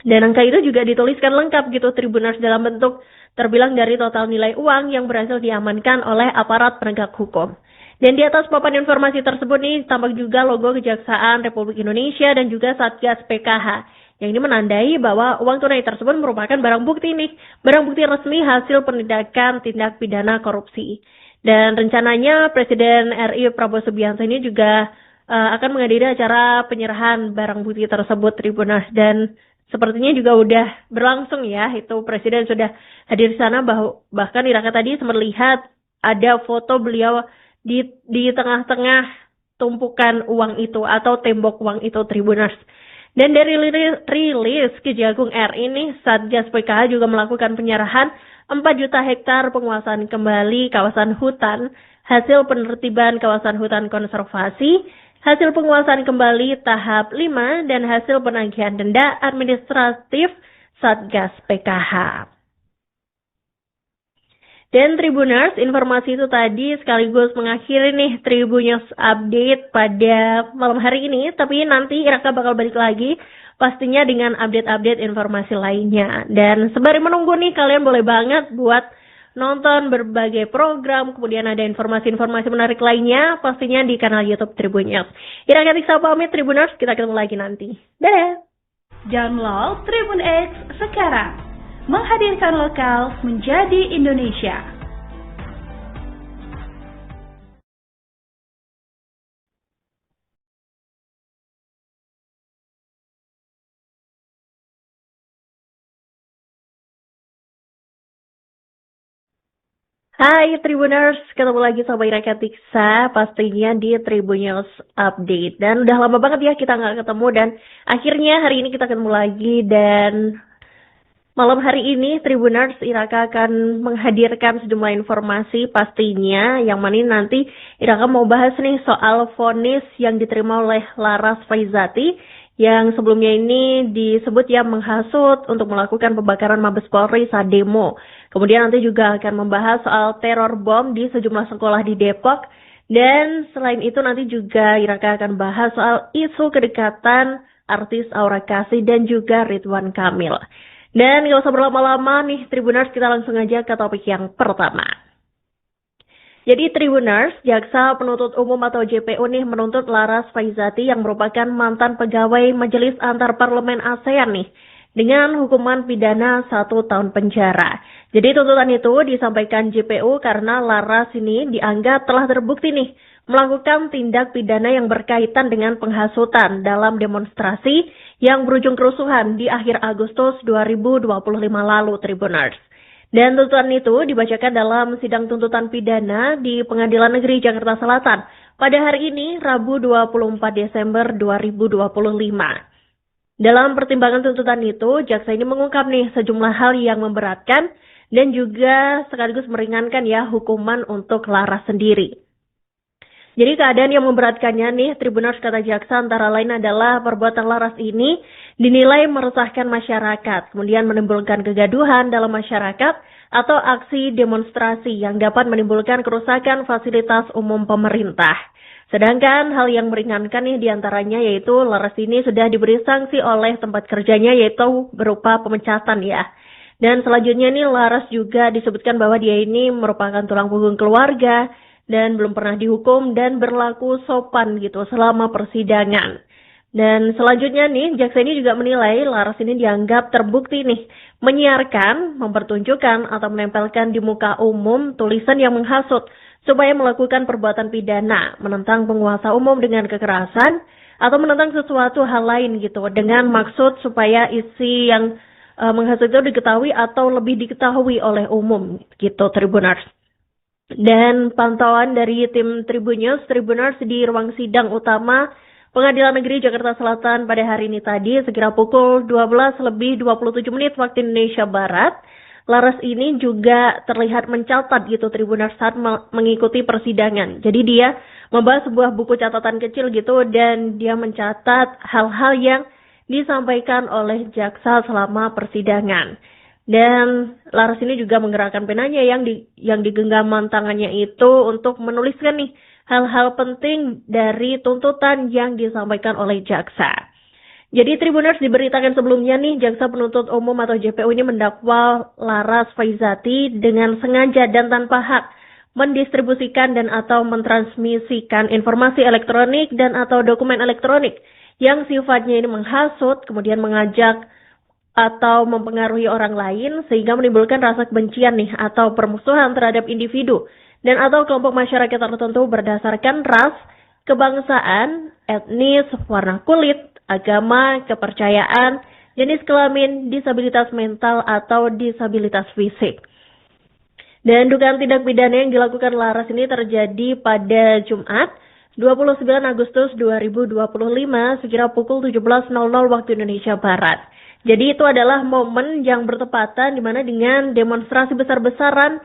Dan angka itu juga dituliskan lengkap gitu Tribuners dalam bentuk terbilang dari total nilai uang yang berhasil diamankan oleh aparat penegak hukum. Dan di atas papan informasi tersebut nih tampak juga logo Kejaksaan Republik Indonesia dan juga Satgas PKH. Yang ini menandai bahwa uang tunai tersebut merupakan barang bukti nih, barang bukti resmi hasil penindakan tindak pidana korupsi. Dan rencananya Presiden RI Prabowo Subianto ini juga akan menghadiri acara penyerahan barang bukti tersebut Tribuners, dan sepertinya juga udah berlangsung ya, itu Presiden sudah hadir di sana, bahkan Iraka tadi sempat lihat ada foto beliau di tengah-tengah tumpukan uang itu atau tembok uang itu Tribuners. Dan dari rilis Kejagung RI ini, Satgas PKH juga melakukan penyerahan 4 juta hektar penguasaan kembali kawasan hutan, hasil penertiban kawasan hutan konservasi, hasil penguasaan kembali tahap 5, dan hasil penagihan denda administratif Satgas PKH. Dan Tribuners, informasi itu tadi sekaligus mengakhiri nih Tribunnews Update pada malam hari ini. Tapi nanti Iraka bakal balik lagi pastinya dengan update-update informasi lainnya. Dan sembari menunggu nih, kalian boleh banget buat nonton berbagai program, kemudian ada informasi-informasi menarik lainnya pastinya di kanal YouTube Tribunnews. Iraka Tiksa pamit Tribuners, kita ketemu lagi nanti. Dadah! Download Tribun X sekarang. Menghadirkan lokal menjadi Indonesia. Hai Tribuners, ketemu lagi sama Ira Katiksa, pastinya di Tribun News Update. Dan udah lama banget ya kita nggak ketemu, dan akhirnya hari ini kita ketemu lagi. Dan malam hari ini Tribuners, Iraka akan menghadirkan sejumlah informasi pastinya, yang mana nanti Iraka mau bahas nih soal vonis yang diterima oleh Laras Faizati, yang sebelumnya ini disebut ya menghasut untuk melakukan pembakaran Mabes Polri saat demo. Kemudian nanti juga akan membahas soal teror bom di sejumlah sekolah di Depok. Dan selain itu nanti juga Iraka akan bahas soal isu kedekatan artis Aura Kasih dan juga Ridwan Kamil. Dan gak usah berlama-lama nih Tribuners, kita langsung aja ke topik yang pertama. Jadi Tribuners, Jaksa Penuntut Umum atau JPU nih menuntut Laras Faizati yang merupakan mantan pegawai Majelis Antarparlemen ASEAN nih dengan hukuman pidana 1 tahun penjara. Jadi tuntutan itu disampaikan JPU karena Laras ini dianggap telah terbukti nih melakukan tindak pidana yang berkaitan dengan penghasutan dalam demonstrasi yang berujung kerusuhan di akhir Agustus 2025 lalu, Tribuners. Dan tuntutan itu dibacakan dalam sidang tuntutan pidana di Pengadilan Negeri Jakarta Selatan pada hari ini, Rabu 24 Desember 2025. Dalam pertimbangan tuntutan itu, jaksa ini mengungkap nih sejumlah hal yang memberatkan dan juga sekaligus meringankan ya hukuman untuk Laras sendiri. Jadi keadaan yang memberatkannya nih, Tribuners, kata jaksa, antara lain adalah perbuatan Laras ini dinilai meresahkan masyarakat, kemudian menimbulkan kegaduhan dalam masyarakat atau aksi demonstrasi yang dapat menimbulkan kerusakan fasilitas umum pemerintah. Sedangkan hal yang meringankan nih diantaranya yaitu Laras ini sudah diberi sanksi oleh tempat kerjanya yaitu berupa pemecatan ya. Dan selanjutnya nih Laras juga disebutkan bahwa dia ini merupakan tulang punggung keluarga dan belum pernah dihukum dan berlaku sopan gitu selama persidangan. Dan selanjutnya nih, jaksa ini juga menilai Laras ini dianggap terbukti nih menyiarkan, mempertunjukkan atau menempelkan di muka umum tulisan yang menghasut supaya melakukan perbuatan pidana, menentang penguasa umum dengan kekerasan atau menentang sesuatu hal lain gitu dengan maksud supaya isi yang menghasut itu diketahui atau lebih diketahui oleh umum gitu, Tribuners. Dan pantauan dari tim Tribun News, Tribuners, di ruang sidang utama Pengadilan Negeri Jakarta Selatan pada hari ini tadi, sekira pukul 12:27 waktu Indonesia Barat, Laras ini juga terlihat mencatat gitu Tribuners saat mengikuti persidangan. Jadi dia membahas sebuah buku catatan kecil gitu dan dia mencatat hal-hal yang disampaikan oleh jaksa selama persidangan. Dan Laras ini juga menggerakkan penanya yang digenggaman tangannya itu untuk menuliskan nih hal-hal penting dari tuntutan yang disampaikan oleh jaksa. Jadi Tribuners, diberitakan sebelumnya nih Jaksa Penuntut Umum atau JPU ini mendakwa Laras Faizati dengan sengaja dan tanpa hak mendistribusikan dan atau mentransmisikan informasi elektronik dan atau dokumen elektronik yang sifatnya ini menghasut, kemudian mengajak atau mempengaruhi orang lain sehingga menimbulkan rasa kebencian nih atau permusuhan terhadap individu dan atau kelompok masyarakat tertentu berdasarkan ras, kebangsaan, etnis, warna kulit, agama, kepercayaan, jenis kelamin, disabilitas mental atau disabilitas fisik. Dan dugaan tindak pidana yang dilakukan Laras ini terjadi pada Jumat 29 Agustus 2025 sekira pukul 17.00 waktu Indonesia Barat. Jadi itu adalah momen yang bertepatan di mana dengan demonstrasi besar-besaran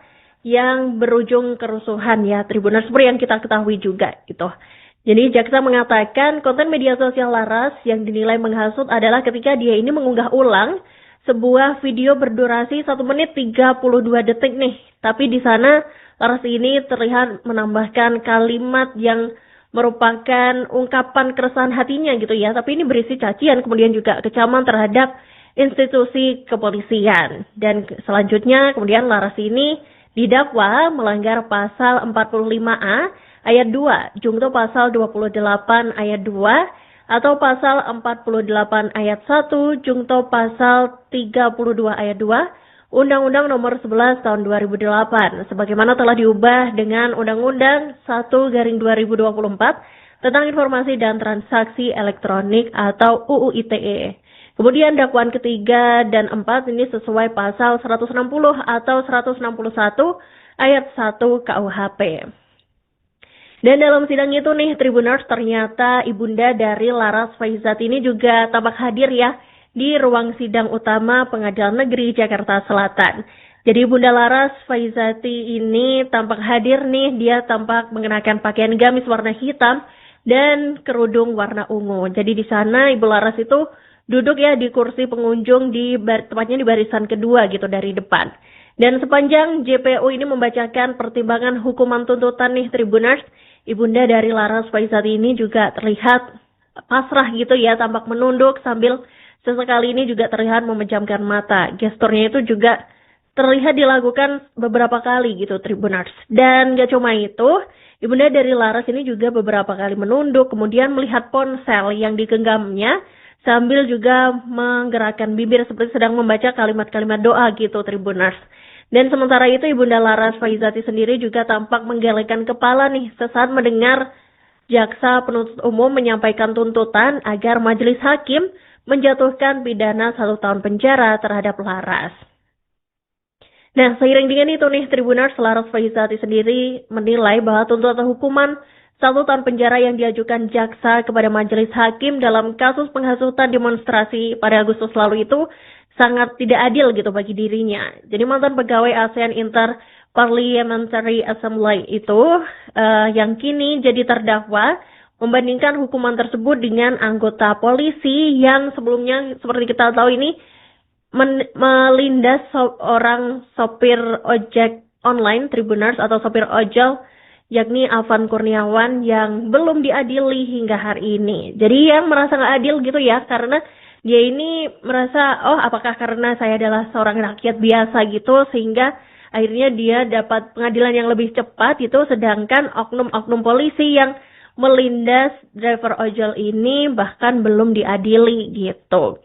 yang berujung kerusuhan ya, Tribuners, seperti yang kita ketahui juga gitu. Jadi jaksa mengatakan konten media sosial Laras yang dinilai menghasut adalah ketika dia ini mengunggah ulang sebuah video berdurasi 1 menit 32 detik nih. Tapi di sana Laras ini terlihat menambahkan kalimat yang merupakan ungkapan keresahan hatinya gitu ya. Tapi ini berisi cacian, kemudian juga kecaman terhadap institusi kepolisian. Dan selanjutnya kemudian Laras ini didakwa melanggar pasal 45A ayat 2, jungto pasal 28 ayat 2, atau pasal 48 ayat 1, jungto pasal 32 ayat 2, Undang-Undang Nomor 11 Tahun 2008, sebagaimana telah diubah dengan Undang-Undang 1/2024 tentang Informasi dan Transaksi Elektronik atau UU ITE. Kemudian dakwaan ketiga dan 4 ini sesuai pasal 160 atau 161 ayat 1 KUHP. Dan dalam sidang itu nih Tribuners, ternyata ibunda dari Laras Faizati ini juga tampak hadir ya di ruang sidang utama Pengadilan Negeri Jakarta Selatan. Jadi Bunda Laras Faizati ini tampak hadir nih, dia tampak mengenakan pakaian gamis warna hitam dan kerudung warna ungu. Jadi di sana Ibu Laras itu duduk ya di kursi pengunjung tepatnya di barisan kedua gitu dari depan. Dan sepanjang JPU ini membacakan pertimbangan hukuman tuntutan nih Tribuners, ibunda dari Laras Faizati ini juga terlihat pasrah gitu ya, tampak menunduk sambil sesekali ini juga terlihat memejamkan mata. Gesturnya itu juga terlihat dilakukan beberapa kali gitu Tribuners. Dan gak cuma itu, ibunda dari Laras ini juga beberapa kali menunduk, kemudian melihat ponsel yang digenggamnya sambil juga menggerakkan bibir seperti sedang membaca kalimat-kalimat doa gitu Tribuners. Dan sementara itu ibunda Laras Faizati sendiri juga tampak menggelengkan kepala nih sesaat mendengar jaksa penuntut umum menyampaikan tuntutan agar majelis hakim menjatuhkan pidana 1 tahun penjara terhadap Laras. Nah, seiring dengan itu nih Tribuners, Laras Faizati sendiri menilai bahwa tuntutan hukuman 1 tahun penjara yang diajukan jaksa kepada majelis hakim dalam kasus penghasutan demonstrasi pada Agustus lalu itu sangat tidak adil gitu bagi dirinya. Jadi mantan pegawai ASEAN Inter-Parliamentary Assembly itu yang kini jadi terdakwa membandingkan hukuman tersebut dengan anggota polisi yang sebelumnya seperti kita tahu ini melindas seorang sopir ojek online Tribuners atau sopir ojol yakni Afan Kurniawan yang belum diadili hingga hari ini. Jadi yang merasa nggak adil gitu ya, karena dia ini merasa, oh apakah karena saya adalah seorang rakyat biasa gitu, sehingga akhirnya dia dapat pengadilan yang lebih cepat gitu, sedangkan oknum-oknum polisi yang melindas driver ojol ini bahkan belum diadili gitu.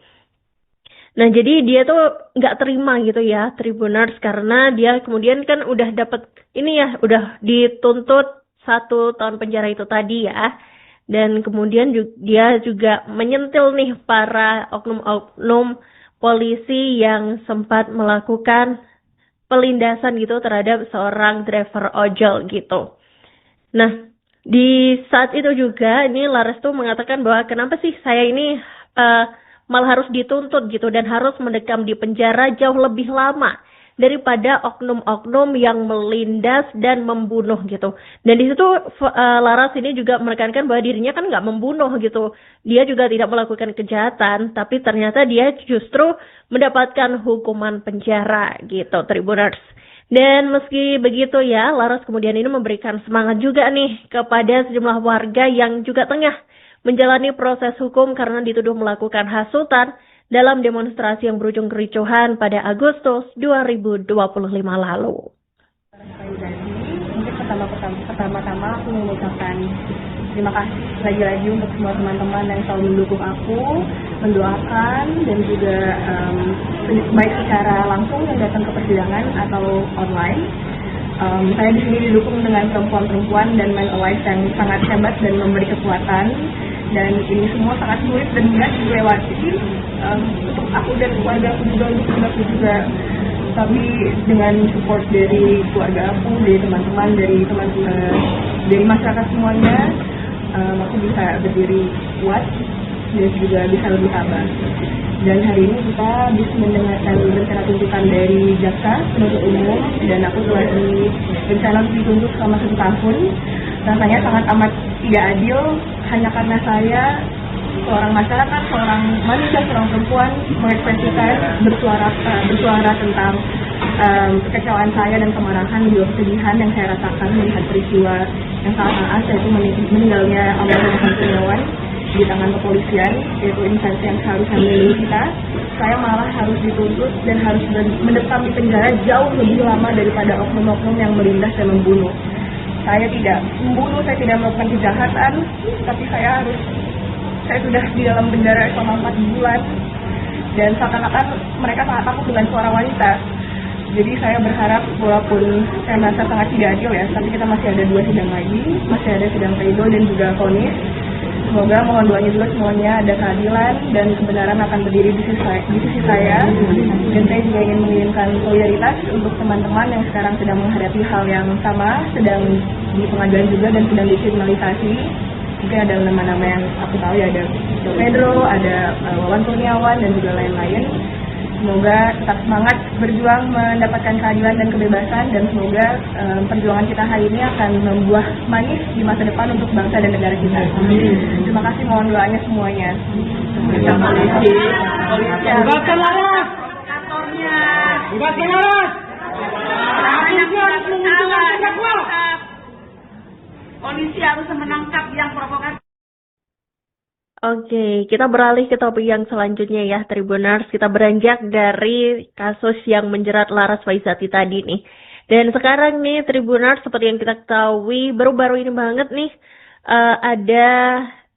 Nah jadi dia tuh nggak terima gitu ya Tribuners, karena dia kemudian kan udah dapat ini ya, udah dituntut 1 tahun penjara itu tadi ya. Dan kemudian dia juga menyentil nih para oknum-oknum polisi yang sempat melakukan pelindasan gitu terhadap seorang driver ojol gitu. Nah, di saat itu juga ini Laras tuh mengatakan bahwa kenapa sih saya ini malah harus dituntut gitu dan harus mendekam di penjara jauh lebih lama daripada oknum-oknum yang melindas dan membunuh gitu. Dan di situ Laras ini juga menekankan bahwa dirinya kan nggak membunuh gitu. Dia juga tidak melakukan kejahatan, tapi ternyata dia justru mendapatkan hukuman penjara gitu Tribuners. Dan meski begitu ya, Laras kemudian ini memberikan semangat juga nih kepada sejumlah warga yang juga tengah menjalani proses hukum karena dituduh melakukan hasutan dalam demonstrasi yang berujung kericuhan pada Agustus 2025 lalu. Mungkin pertama-tama aku mengucapkan terima kasih lagi-lagi untuk semua teman-teman yang selalu mendukung aku, mendoakan, dan juga baik secara langsung yang datang ke persidangan atau online. Saya di sini didukung dengan perempuan-perempuan dan men alive yang sangat hebat dan memberi kekuatan. Dan ini semua sangat sulit dan berat dilewati untuk aku dan keluarga aku juga, untuk aku juga. Tapi dengan support dari keluarga aku, dari teman-teman, dari masyarakat semuanya, aku bisa berdiri kuat dan juga bisa lebih sabar. Dan hari ini kita bisa mendengarkan rencana tuntutan dari jaksa penuntut umum, dan aku telah berencana dituntut selama 1 tahun. Rasanya sangat amat tidak adil hanya karena saya seorang masyarakat, seorang manusia, seorang perempuan mengekspresikan bersuara tentang kekecewaan saya dan kemarahan juga kesedihan yang saya rasakan melihat peristiwa yang sangat naas, yaitu meninggalnya almarhum Afan Kurniawan di tangan kepolisian, yaitu instansi yang seharusnya melindungi kita. Saya malah harus dituntut dan harus mendekam di penjara jauh lebih lama daripada oknum-oknum yang melindas dan membunuh. Saya tidak membunuh, saya tidak melakukan kejahatan, tapi saya sudah di dalam penjara selama 4 bulan, dan seakan-akan mereka sangat takut dengan suara wanita. Jadi saya berharap, walaupun saya merasa sangat tidak adil ya, tapi kita masih ada 2 sidang lagi, masih ada sidang pleido dan juga vonis. Semoga mohon doanya juga semuanya ada keadilan dan kebenaran akan berdiri di sisi saya. Dan saya juga ingin mengirimkan solidaritas untuk teman-teman yang sekarang sedang menghadapi hal yang sama, sedang di pengadilan juga dan sedang dikriminalisasi. Mungkin ada nama-nama yang aku tahu ya, ada Pedro, ada Wawan Kurniawan dan juga lain-lain. Semoga tetap semangat berjuang mendapatkan keadilan dan kebebasan, dan semoga perjuangan kita hari ini akan membuah manis di masa depan untuk bangsa dan negara kita. Terima kasih, mohon doanya semuanya. Bebaskan Laras! Kantornya! Bebaskan Laras! Polisi harus menangkap yang provokatif. Oke, kita beralih ke topik yang selanjutnya ya, Tribuners. Kita beranjak dari kasus yang menjerat Laras Faizati tadi nih. Dan sekarang nih, Tribuners, seperti yang kita ketahui, baru-baru ini banget nih, ada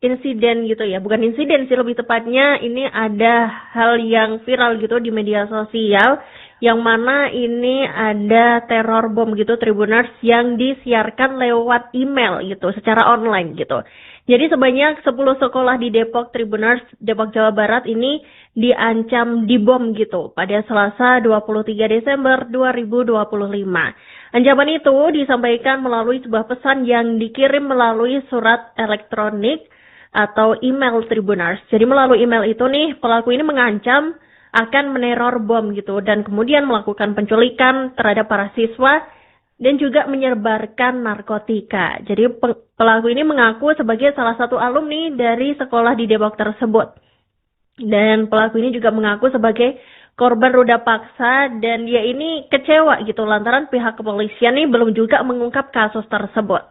insiden gitu ya. Bukan insiden sih, lebih tepatnya ini ada hal yang viral gitu di media sosial, yang mana ini ada teror bom gitu, Tribuners, yang disiarkan lewat email gitu, secara online gitu. Jadi sebanyak 10 sekolah di Depok, Tribuners, Depok, Jawa Barat ini diancam dibom gitu pada Selasa 23 Desember 2025. Ancaman itu disampaikan melalui sebuah pesan yang dikirim melalui surat elektronik atau email, Tribuners. Jadi melalui email itu nih, pelaku ini mengancam akan meneror bom gitu dan kemudian melakukan penculikan terhadap para siswa dan juga menyebarkan narkotika. Jadi pelaku ini mengaku sebagai salah satu alumni dari sekolah di Depok tersebut. Dan pelaku ini juga mengaku sebagai korban ruda paksa, dan dia ini kecewa gitu lantaran pihak kepolisian ini belum juga mengungkap kasus tersebut.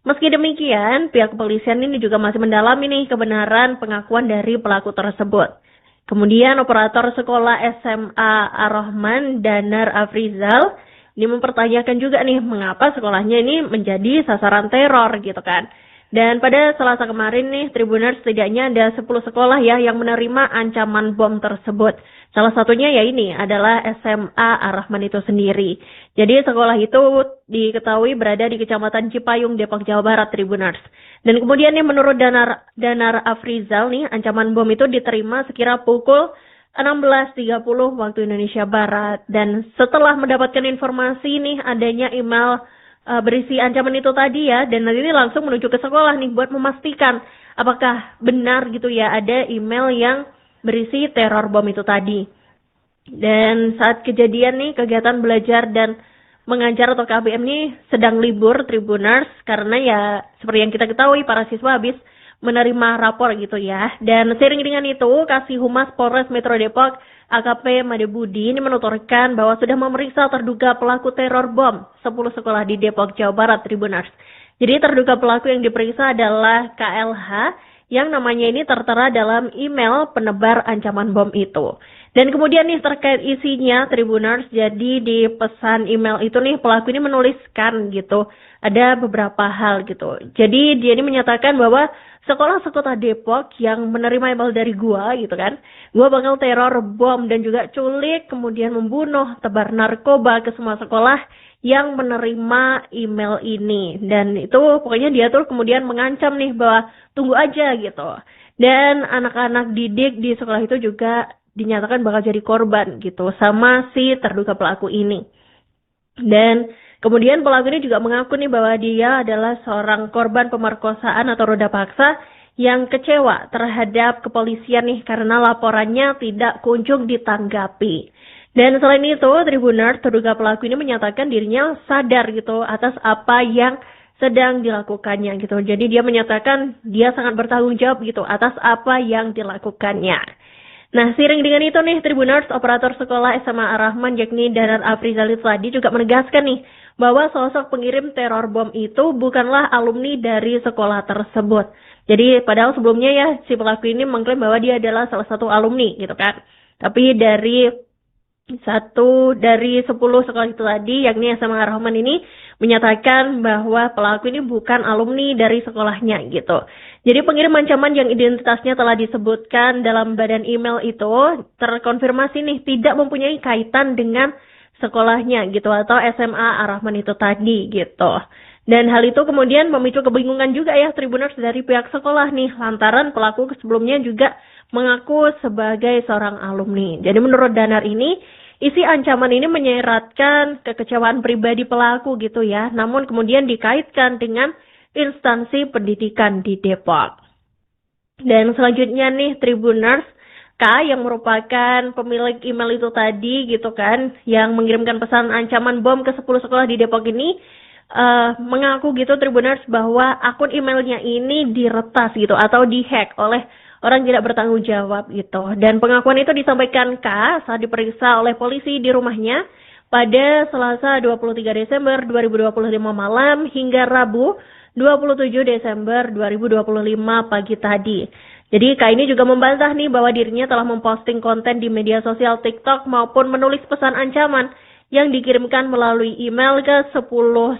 Meski demikian, pihak kepolisian ini juga masih mendalami nih kebenaran pengakuan dari pelaku tersebut. Kemudian operator sekolah SMA Ar-Rahman, Danar Afrizal, ini mempertanyakan juga nih mengapa sekolahnya ini menjadi sasaran teror gitu kan. Dan pada Selasa kemarin nih, Tribuners, setidaknya ada 10 sekolah ya yang menerima ancaman bom tersebut. Salah satunya ya ini adalah SMA Ar-Rahman itu sendiri. Jadi sekolah itu diketahui berada di Kecamatan Cipayung, Depok, Jawa Barat, Tribuners. Dan kemudian nih menurut Danar Afrizal nih, ancaman bom itu diterima sekira pukul 16.30 waktu Indonesia Barat. Dan setelah mendapatkan informasi nih adanya email berisi ancaman itu tadi ya, dan nanti ini langsung menuju ke sekolah nih buat memastikan apakah benar gitu ya ada email yang berisi teror bom itu tadi. Dan saat kejadian nih, kegiatan belajar dan mengajar atau KBM ini sedang libur, Tribuners, karena ya seperti yang kita ketahui para siswa habis menerima rapor gitu ya. Dan seiring dengan itu, Kasih Humas Polres Metro Depok AKP Made Budi ini menuturkan bahwa sudah memeriksa terduga pelaku teror bom 10 sekolah di Depok, Jawa Barat, Tribuners. Jadi terduga pelaku yang diperiksa adalah KLH yang namanya ini tertera dalam email penebar ancaman bom itu. Dan kemudian nih terkait isinya, Tribuners, jadi di pesan email itu nih pelaku ini menuliskan gitu, ada beberapa hal gitu. Jadi dia ini menyatakan bahwa sekolah-sekolah Depok yang menerima email dari gua gitu kan, gua bakal teror bom dan juga culik, kemudian membunuh, tebar narkoba ke semua sekolah yang menerima email ini. Dan itu pokoknya dia tuh kemudian mengancam nih bahwa tunggu aja gitu. Dan anak-anak didik di sekolah itu juga dinyatakan bakal jadi korban gitu sama si terduga pelaku ini. Dan kemudian pelaku ini juga mengaku nih bahwa dia adalah seorang korban pemerkosaan atau ruda paksa yang kecewa terhadap kepolisian nih karena laporannya tidak kunjung ditanggapi. Dan selain itu, Tribuners, terduga pelaku ini menyatakan dirinya sadar gitu atas apa yang sedang dilakukannya gitu. Jadi dia menyatakan dia sangat bertanggung jawab gitu atas apa yang dilakukannya. Nah, seiring dengan itu nih, Tribuners, operator sekolah SMA Ar-Rahman yakni Danar Afrizal tadi juga menegaskan nih bahwa sosok pengirim teror bom itu bukanlah alumni dari sekolah tersebut. Jadi padahal sebelumnya ya si pelaku ini mengklaim bahwa dia adalah salah satu alumni gitu kan. Tapi dari 10 sekolah itu tadi yakni SMA Ar-Rahman ini menyatakan bahwa pelaku ini bukan alumni dari sekolahnya gitu. Jadi pengirim ancaman yang identitasnya telah disebutkan dalam badan email itu terkonfirmasi nih tidak mempunyai kaitan dengan sekolahnya gitu atau SMA Ar-Rahman itu tadi gitu. Dan hal itu kemudian memicu kebingungan juga ya Tribuners dari pihak sekolah nih, lantaran pelaku sebelumnya juga mengaku sebagai seorang alumni. Jadi menurut Danar ini, isi ancaman ini menyeratkan kekecewaan pribadi pelaku gitu ya, namun kemudian dikaitkan dengan instansi pendidikan di Depok. Dan selanjutnya nih Tribuners, K yang merupakan pemilik email itu tadi gitu kan, yang mengirimkan pesan ancaman bom ke 10 sekolah di Depok ini, mengaku gitu Tribuners bahwa akun emailnya ini diretas gitu atau dihack oleh orang tidak bertanggung jawab gitu. Dan pengakuan itu disampaikan K saat diperiksa oleh polisi di rumahnya pada Selasa 23 Desember 2025 malam hingga Rabu 27 Desember 2025 pagi tadi. Jadi K ini juga membantah nih bahwa dirinya telah memposting konten di media sosial TikTok maupun menulis pesan ancaman yang dikirimkan melalui email ke 10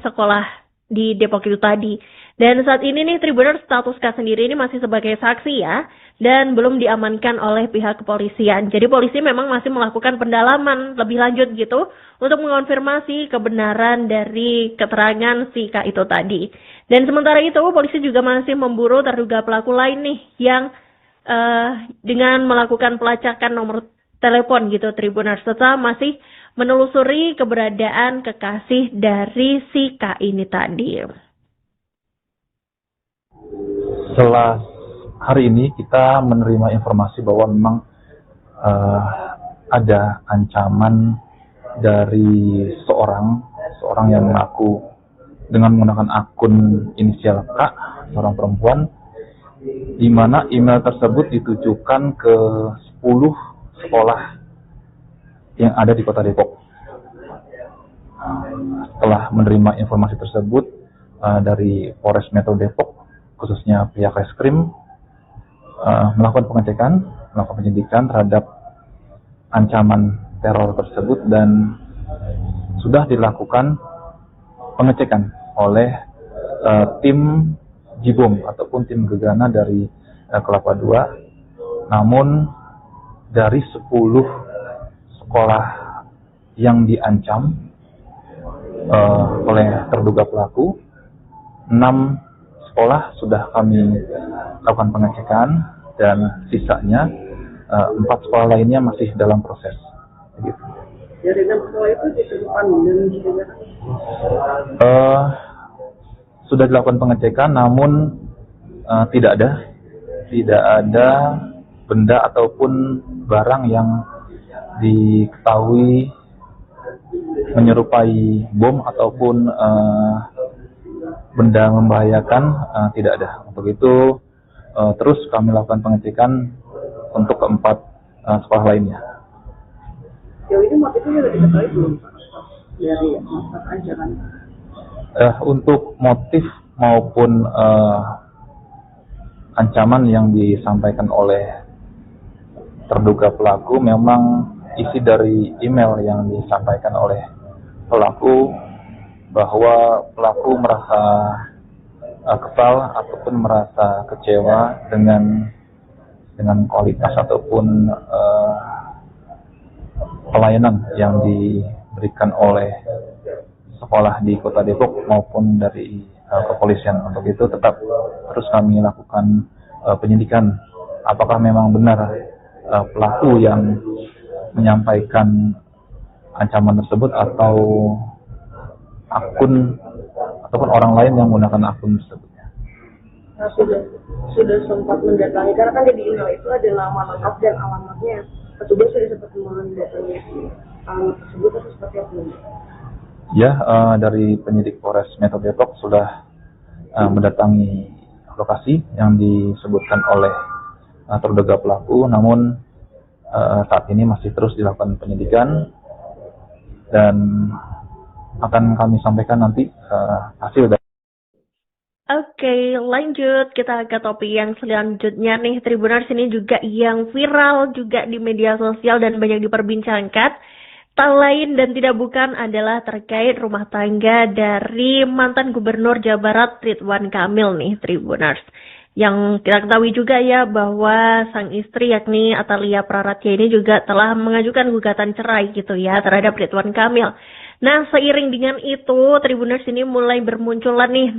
sekolah di Depok itu tadi. Dan saat ini nih Tribuners, status K sendiri ini masih sebagai saksi ya, dan belum diamankan oleh pihak kepolisian. Jadi polisi memang masih melakukan pendalaman lebih lanjut gitu untuk mengonfirmasi kebenaran dari keterangan si K itu tadi. Dan sementara itu polisi juga masih memburu terduga pelaku lain nih yang dengan melakukan pelacakan nomor telepon gitu Tribuners, serta masih menelusuri keberadaan kekasih dari si K ini tadi. Setelah hari ini kita menerima informasi bahwa memang ada ancaman dari seorang yang mengaku dengan menggunakan akun inisial K, seorang perempuan, di mana email tersebut ditujukan ke 10 sekolah yang ada di Kota Depok. Setelah menerima informasi tersebut dari Polres Metro Depok, khususnya pihak Reskrim, melakukan pengecekan, melakukan penyidikan terhadap ancaman teror tersebut dan sudah dilakukan pengecekan oleh tim Jibom ataupun tim Gegana dari Kelapa II. Namun dari 10 sekolah yang diancam oleh terduga pelaku, 6 sekolah sudah kami lakukan pengecekan dan sisanya 4 sekolah lainnya masih dalam proses. Begitu. Dari 6 sekolah itu ditemukan dan disediakan? Sudah dilakukan pengecekan, namun tidak ada benda ataupun barang yang diketahui menyerupai bom ataupun benda membahayakan, tidak ada. Untuk itu terus kami lakukan pengecekan untuk keempat sekolah lainnya. Jauh ini motifnya sudah diketahui belum Pak? Dari masa ancaman? Untuk motif maupun ancaman yang disampaikan oleh terduga pelaku, memang isi dari email yang disampaikan oleh pelaku bahwa pelaku merasa kesal ataupun merasa kecewa dengan kualitas ataupun pelayanan yang diberikan oleh sekolah di Kota Depok maupun dari kepolisian. Untuk itu tetap terus kami lakukan penyidikan apakah memang benar pelaku yang menyampaikan ancaman tersebut atau akun ataupun orang lain yang menggunakan akun tersebut. Nah, sudah sempat mendatangi, karena kan di email itu ada nama lengkap dan alamatnya. Petugas sudah sempat mendatangi alamat tersebut atau seperti apa? Ya, dari penyidik Polres Metro Depok sudah mendatangi lokasi yang disebutkan oleh terduga pelaku, namun saat ini masih terus dilakukan penyidikan dan akan kami sampaikan nanti hasil dari. Oke, lanjut kita ke topik yang selanjutnya nih Tribuners, ini juga yang viral juga di media sosial dan banyak diperbincangkan. Tak lain dan tidak bukan adalah terkait rumah tangga dari mantan Gubernur Jawa Barat Ridwan Kamil nih Tribuners. Yang kita ketahui juga ya bahwa sang istri yakni Atalia Praratya ini juga telah mengajukan gugatan cerai gitu ya terhadap Ridwan Kamil. Nah, seiring dengan itu, Tribuners ini mulai bermunculan nih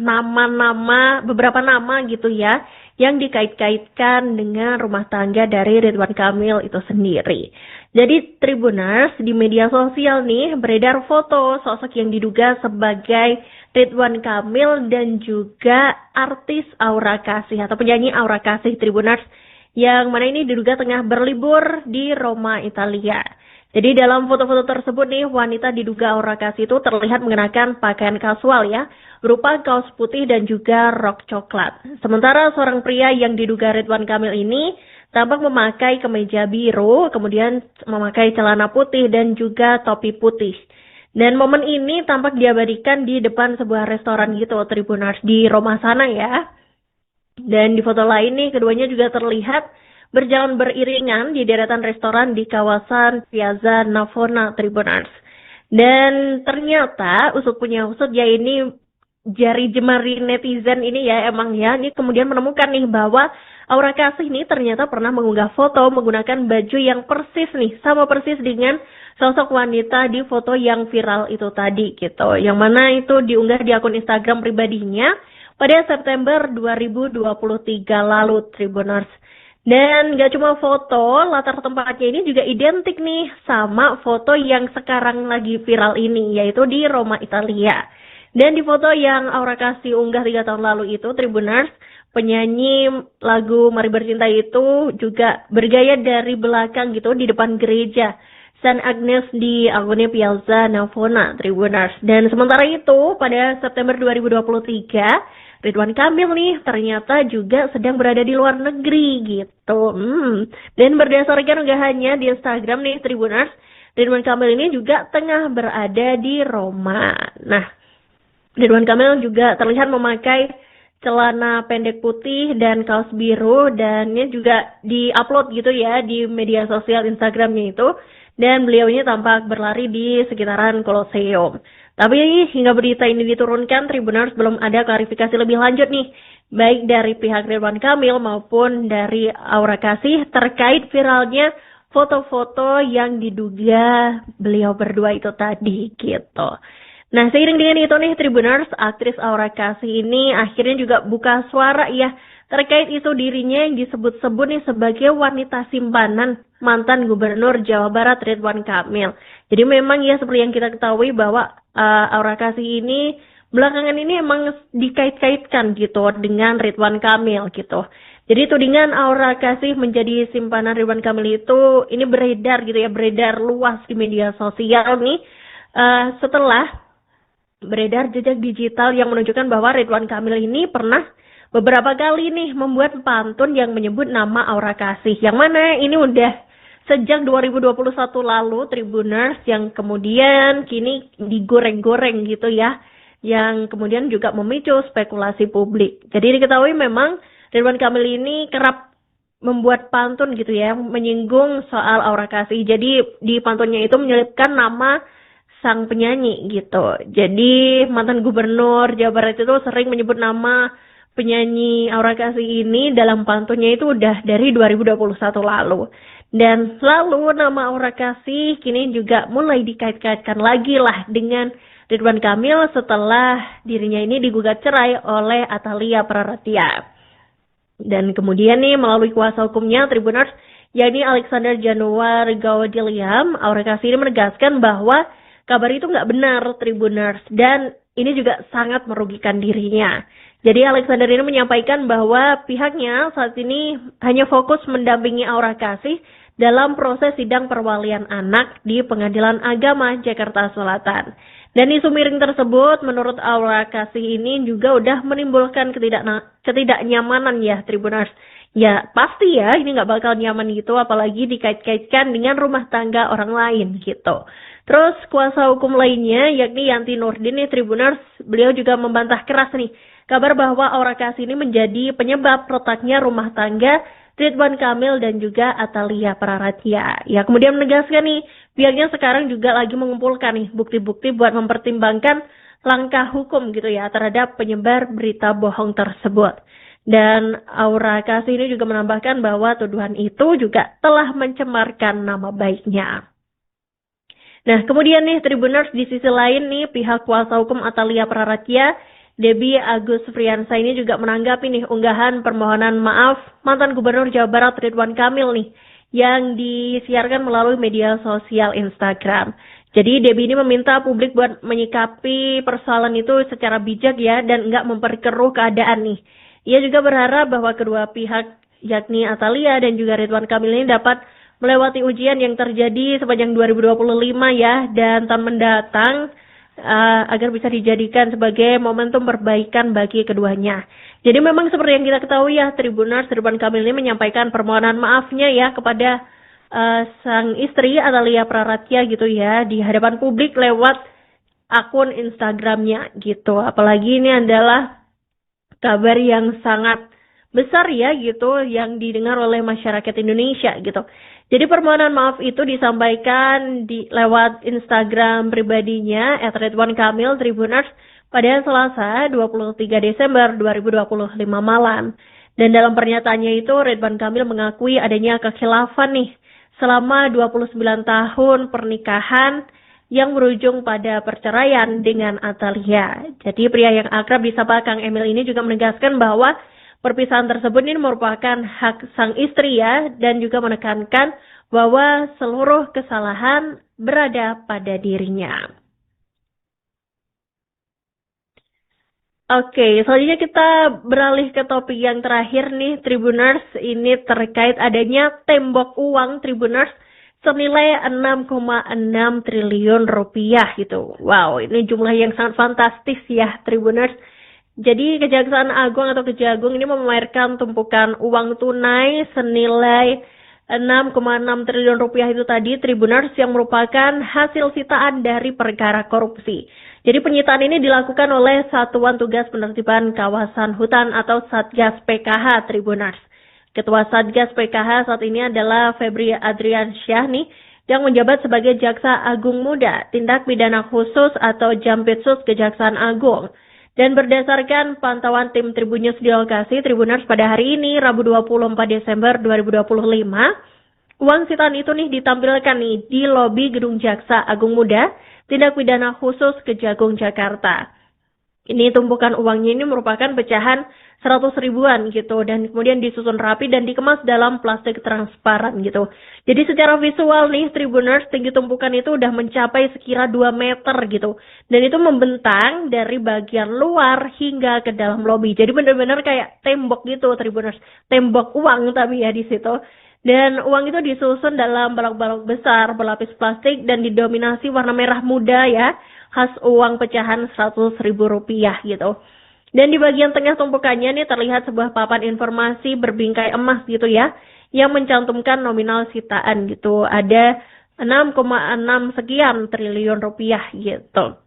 beberapa nama gitu ya, yang dikait-kaitkan dengan rumah tangga dari Ridwan Kamil itu sendiri. Jadi Tribuners di media sosial nih beredar foto sosok yang diduga sebagai Ridwan Kamil dan juga artis Aura Kasih atau penyanyi Aura Kasih Tribuners, yang mana ini diduga tengah berlibur di Roma, Italia. Jadi dalam foto-foto tersebut nih, wanita diduga Aura Kasih itu terlihat mengenakan pakaian kasual ya, berupa kaos putih dan juga rok coklat. Sementara seorang pria yang diduga Ridwan Kamil ini tampak memakai kemeja biru, kemudian memakai celana putih dan juga topi putih. Dan momen ini tampak diabadikan di depan sebuah restoran gitu, Tribuners, di Roma sana ya. Dan di foto lain nih, keduanya juga terlihat berjalan beriringan di deretan restoran di kawasan Piazza Navona, Tribuners. Dan ternyata usut punya usut ya, ini jari jemari netizen ini ya emang ya, ini kemudian menemukan nih bahwa Aura Kasih ini ternyata pernah mengunggah foto menggunakan baju yang persis nih, sama persis dengan sosok wanita di foto yang viral itu tadi gitu. Yang mana itu diunggah di akun Instagram pribadinya pada September 2023 lalu, Tribuners. Dan gak cuma foto, latar tempatnya ini juga identik nih sama foto yang sekarang lagi viral ini, yaitu di Roma, Italia. Dan di foto yang Aura Kasih unggah 3 tahun lalu itu, Tribuners, penyanyi lagu Mari Bercinta itu juga bergaya dari belakang gitu di depan gereja San Agnes di Agone Piazza Navona, Tribuners. Dan sementara itu, pada September 2023, Ridwan Kamil nih ternyata juga sedang berada di luar negeri gitu. Dan berdasarkan unggahannya di Instagram nih, Tribuners, Ridwan Kamil ini juga tengah berada di Roma. Nah, Ridwan Kamil juga terlihat memakai celana pendek putih dan kaos biru, dan ini juga di-upload gitu ya di media sosial Instagramnya itu. Dan beliau ini tampak berlari di sekitaran Colosseum. Tapi hingga berita ini diturunkan, Tribuners, belum ada klarifikasi lebih lanjut nih, baik dari pihak Ridwan Kamil maupun dari Aura Kasih terkait viralnya foto-foto yang diduga beliau berdua itu tadi gitu. Nah, seiring dengan itu nih, Tribuners, aktris Aura Kasih ini akhirnya juga buka suara ya terkait isu dirinya yang disebut-sebut nih sebagai wanita simpanan mantan Gubernur Jawa Barat Ridwan Kamil. Jadi memang ya seperti yang kita ketahui bahwa Aura Kasih ini belakangan ini emang dikait-kaitkan gitu dengan Ridwan Kamil gitu. Jadi tudingan Aura Kasih menjadi simpanan Ridwan Kamil itu ini beredar gitu ya, beredar luas di media sosial nih setelah beredar jejak digital yang menunjukkan bahwa Ridwan Kamil ini pernah beberapa kali nih membuat pantun yang menyebut nama Aura Kasih. Yang mana ini udah sejak 2021 lalu, Tribuners, yang kemudian kini digoreng-goreng gitu ya. Yang kemudian juga memicu spekulasi publik. Jadi diketahui memang Ridwan Kamil ini kerap membuat pantun gitu ya, menyinggung soal Aura Kasih. Jadi di pantunnya itu menyelipkan nama sang penyanyi gitu. Jadi mantan Gubernur Jawa Barat itu sering menyebut nama penyanyi Aura Kasih ini dalam pantunnya itu udah dari 2021 lalu. Dan lalu nama Aura Kasih kini juga mulai dikait-kaitkan lagi lah dengan Ridwan Kamil setelah dirinya ini digugat cerai oleh Atalia Praratia. Dan kemudian nih melalui kuasa hukumnya, Tribuners, yakni Alexander Januar Gaudiliam, Aura Kasih ini menegaskan bahwa kabar itu nggak benar, Tribuners, dan ini juga sangat merugikan dirinya. Jadi Alexander ini menyampaikan bahwa pihaknya saat ini hanya fokus mendampingi Aura Kasih dalam proses sidang perwalian anak di Pengadilan Agama Jakarta Selatan. Dan isu miring tersebut menurut Aura Kasih ini juga udah menimbulkan ketidaknyamanan ya, Tribuners. Ya pasti ya, ini nggak bakal nyaman gitu, apalagi dikait-kaitkan dengan rumah tangga orang lain gitu. Terus kuasa hukum lainnya yakni Yanti Nurdin nih, Tribuners, beliau juga membantah keras nih kabar bahwa Aura Kasih ini menjadi penyebab retaknya rumah tangga Ridwan Kamil dan juga Atalia Praratia. Ya kemudian menegaskan nih, pihaknya sekarang juga lagi mengumpulkan nih bukti-bukti buat mempertimbangkan langkah hukum gitu ya terhadap penyebar berita bohong tersebut. Dan Aura Kasih ini juga menambahkan bahwa tuduhan itu juga telah mencemarkan nama baiknya. Nah, kemudian nih Tribuners, di sisi lain nih pihak kuasa hukum Atalia Praratya, Debbie Agus Friansa ini juga menanggapi nih unggahan permohonan maaf mantan Gubernur Jawa Barat Ridwan Kamil nih yang disiarkan melalui media sosial Instagram. Jadi Debbie ini meminta publik buat menyikapi persoalan itu secara bijak ya dan nggak memperkeruh keadaan nih. Ia juga berharap bahwa kedua pihak yakni Atalia dan juga Ridwan Kamil ini dapat melewati ujian yang terjadi sepanjang 2025 ya dan tahun mendatang agar bisa dijadikan sebagai momentum perbaikan bagi keduanya. Jadi memang seperti yang kita ketahui ya, Tribuners, Ridwan Kamil ini menyampaikan permohonan maafnya ya kepada sang istri Atalia Praratya gitu ya di hadapan publik lewat akun Instagramnya gitu. Apalagi ini adalah kabar yang sangat besar ya gitu yang didengar oleh masyarakat Indonesia gitu. Jadi permohonan maaf itu disampaikan lewat Instagram pribadinya @Ridwan Kamil Tribuners pada Selasa 23 Desember 2025 malam. Dan dalam pernyataannya itu Ridwan Kamil mengakui adanya kekhilafan nih selama 29 tahun pernikahan yang berujung pada perceraian dengan Atalia. Jadi pria yang akrab disapa Kang Emil ini juga menegaskan bahwa perpisahan tersebut ini merupakan hak sang istri ya, dan juga menekankan bahwa seluruh kesalahan berada pada dirinya. Oke, selanjutnya kita beralih ke topik yang terakhir nih, Tribuners. Ini terkait adanya tembok uang Tribuners senilai 6,6 triliun rupiah gitu. Wow, ini jumlah yang sangat fantastis ya, Tribuners. Jadi Kejaksaan Agung atau Kejagung ini memamerkan tumpukan uang tunai senilai 6,6 triliun rupiah itu tadi, Tribuners, yang merupakan hasil sitaan dari perkara korupsi. Jadi penyitaan ini dilakukan oleh Satuan Tugas Penertiban Kawasan Hutan atau Satgas PKH, Tribuners. Ketua Satgas PKH saat ini adalah Febri Adriansyah nih, yang menjabat sebagai Jaksa Agung Muda, Tindak Pidana Khusus atau Jampitsus Kejaksaan Agung. Dan berdasarkan pantauan tim Tribunnews di lokasi, Tribuners, pada hari ini, Rabu 24 Desember 2025, uang sitaan itu nih ditampilkan nih di lobi Gedung Jaksa Agung Muda, Tindak Pidana Khusus Kejagung Jakarta. Ini tumpukan uangnya ini merupakan pecahan 100 ribuan gitu, dan kemudian disusun rapi dan dikemas dalam plastik transparan gitu. Jadi secara visual nih Tribuners, tinggi tumpukan itu udah mencapai sekira 2 meter gitu. Dan itu membentang dari bagian luar hingga ke dalam lobi. Jadi benar-benar kayak tembok gitu Tribuners. Tembok uang tapi ya di situ. Dan uang itu disusun dalam balok-balok besar berlapis plastik dan didominasi warna merah muda ya, khas uang pecahan 100 ribu rupiah gitu. Dan di bagian tengah tumpukannya nih terlihat sebuah papan informasi berbingkai emas gitu ya, yang mencantumkan nominal sitaan gitu. Ada 6,6 sekian triliun rupiah gitu.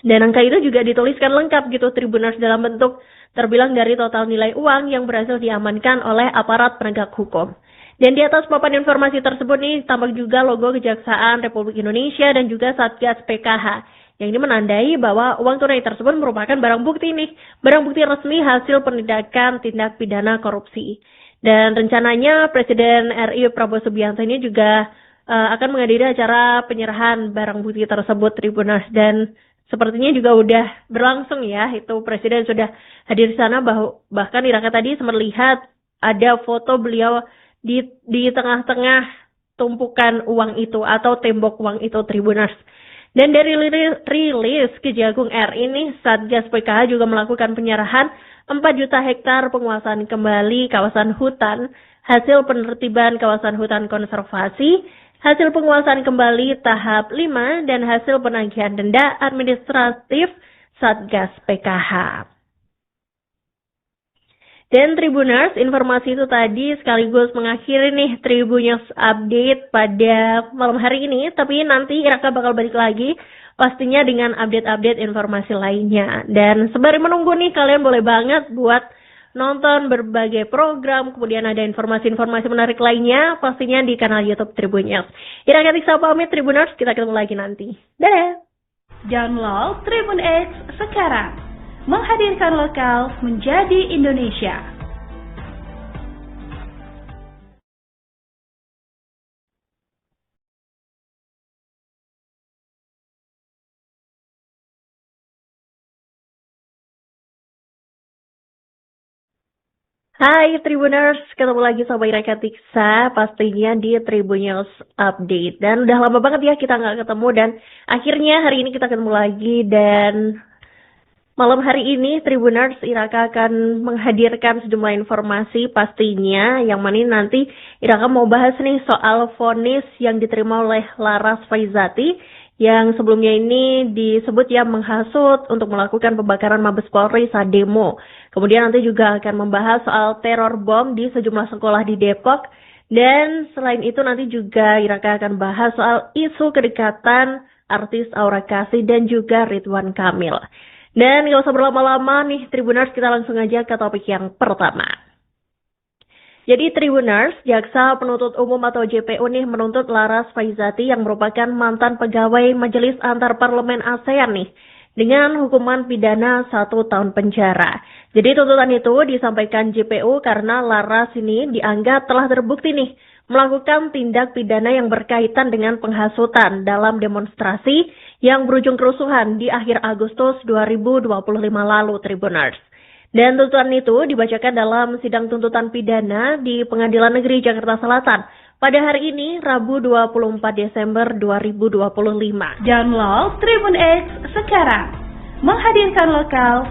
Dan angka itu juga dituliskan lengkap gitu Tribuners dalam bentuk terbilang dari total nilai uang yang berhasil diamankan oleh aparat penegak hukum. Dan di atas papan informasi tersebut nih tampak juga logo Kejaksaan Republik Indonesia dan juga Satgas PKH. Yang ini menandai bahwa uang tunai tersebut merupakan barang bukti nih, barang bukti resmi hasil penindakan tindak pidana korupsi. Dan rencananya Presiden RI Prabowo Subianto ini juga akan menghadiri acara penyerahan barang bukti tersebut Tribuners, dan sepertinya juga udah berlangsung ya, itu Presiden sudah hadir di sana, bahkan Iraka tadi sempat lihat ada foto beliau di tengah-tengah tumpukan uang itu atau tembok uang itu Tribuners. Dan dari rilis Kejagung RI ini, Satgas PKH juga melakukan penyerahan 4 juta hektar penguasaan kembali kawasan hutan, hasil penertiban kawasan hutan konservasi, hasil penguasaan kembali tahap 5, dan hasil penagihan denda administratif Satgas PKH. Dan Tribuners, informasi itu tadi sekaligus mengakhiri nih Tribunnews update pada malam hari ini. Tapi nanti Iraka bakal balik lagi pastinya dengan update-update informasi lainnya. Dan sembari menunggu nih, kalian boleh banget buat nonton berbagai program, kemudian ada informasi-informasi menarik lainnya pastinya di kanal YouTube Tribunnews. Iraka Tiksa pamit Tribuners, kita ketemu lagi nanti. Dadah! Download Tribun X sekarang. Menghadirkan lokal menjadi Indonesia. Hai Tribuners, ketemu lagi sama Ira Katiksa, pastinya di Tribun News Update. Dan udah lama banget ya kita nggak ketemu, dan akhirnya hari ini kita ketemu lagi. Dan malam hari ini Tribuners, Iraka akan menghadirkan sejumlah informasi pastinya, yang mana nanti Iraka mau bahas nih soal vonis yang diterima oleh Laras Faizati, yang sebelumnya ini disebut ya menghasut untuk melakukan pembakaran Mabes Polri saat demo. Kemudian nanti juga akan membahas soal teror bom di sejumlah sekolah di Depok. Dan selain itu nanti juga Iraka akan bahas soal isu kedekatan artis Aura Kasih dan juga Ridwan Kamil. Dan gak usah berlama-lama nih Tribuners, kita langsung aja ke topik yang pertama. Jadi Tribuners, Jaksa Penuntut Umum atau JPU nih menuntut Laras Faizati yang merupakan mantan pegawai Majelis Antarparlemen ASEAN nih dengan hukuman pidana 1 tahun penjara. Jadi tuntutan itu disampaikan JPU karena Laras ini dianggap telah terbukti nih melakukan tindak pidana yang berkaitan dengan penghasutan dalam demonstrasi yang berujung kerusuhan di akhir Agustus 2025 lalu, Tribuners. Dan tuntutan itu dibacakan dalam sidang tuntutan pidana di Pengadilan Negeri Jakarta Selatan pada hari ini, Rabu 24 Desember 2025. Download Tribun X sekarang, menghadirkan lokal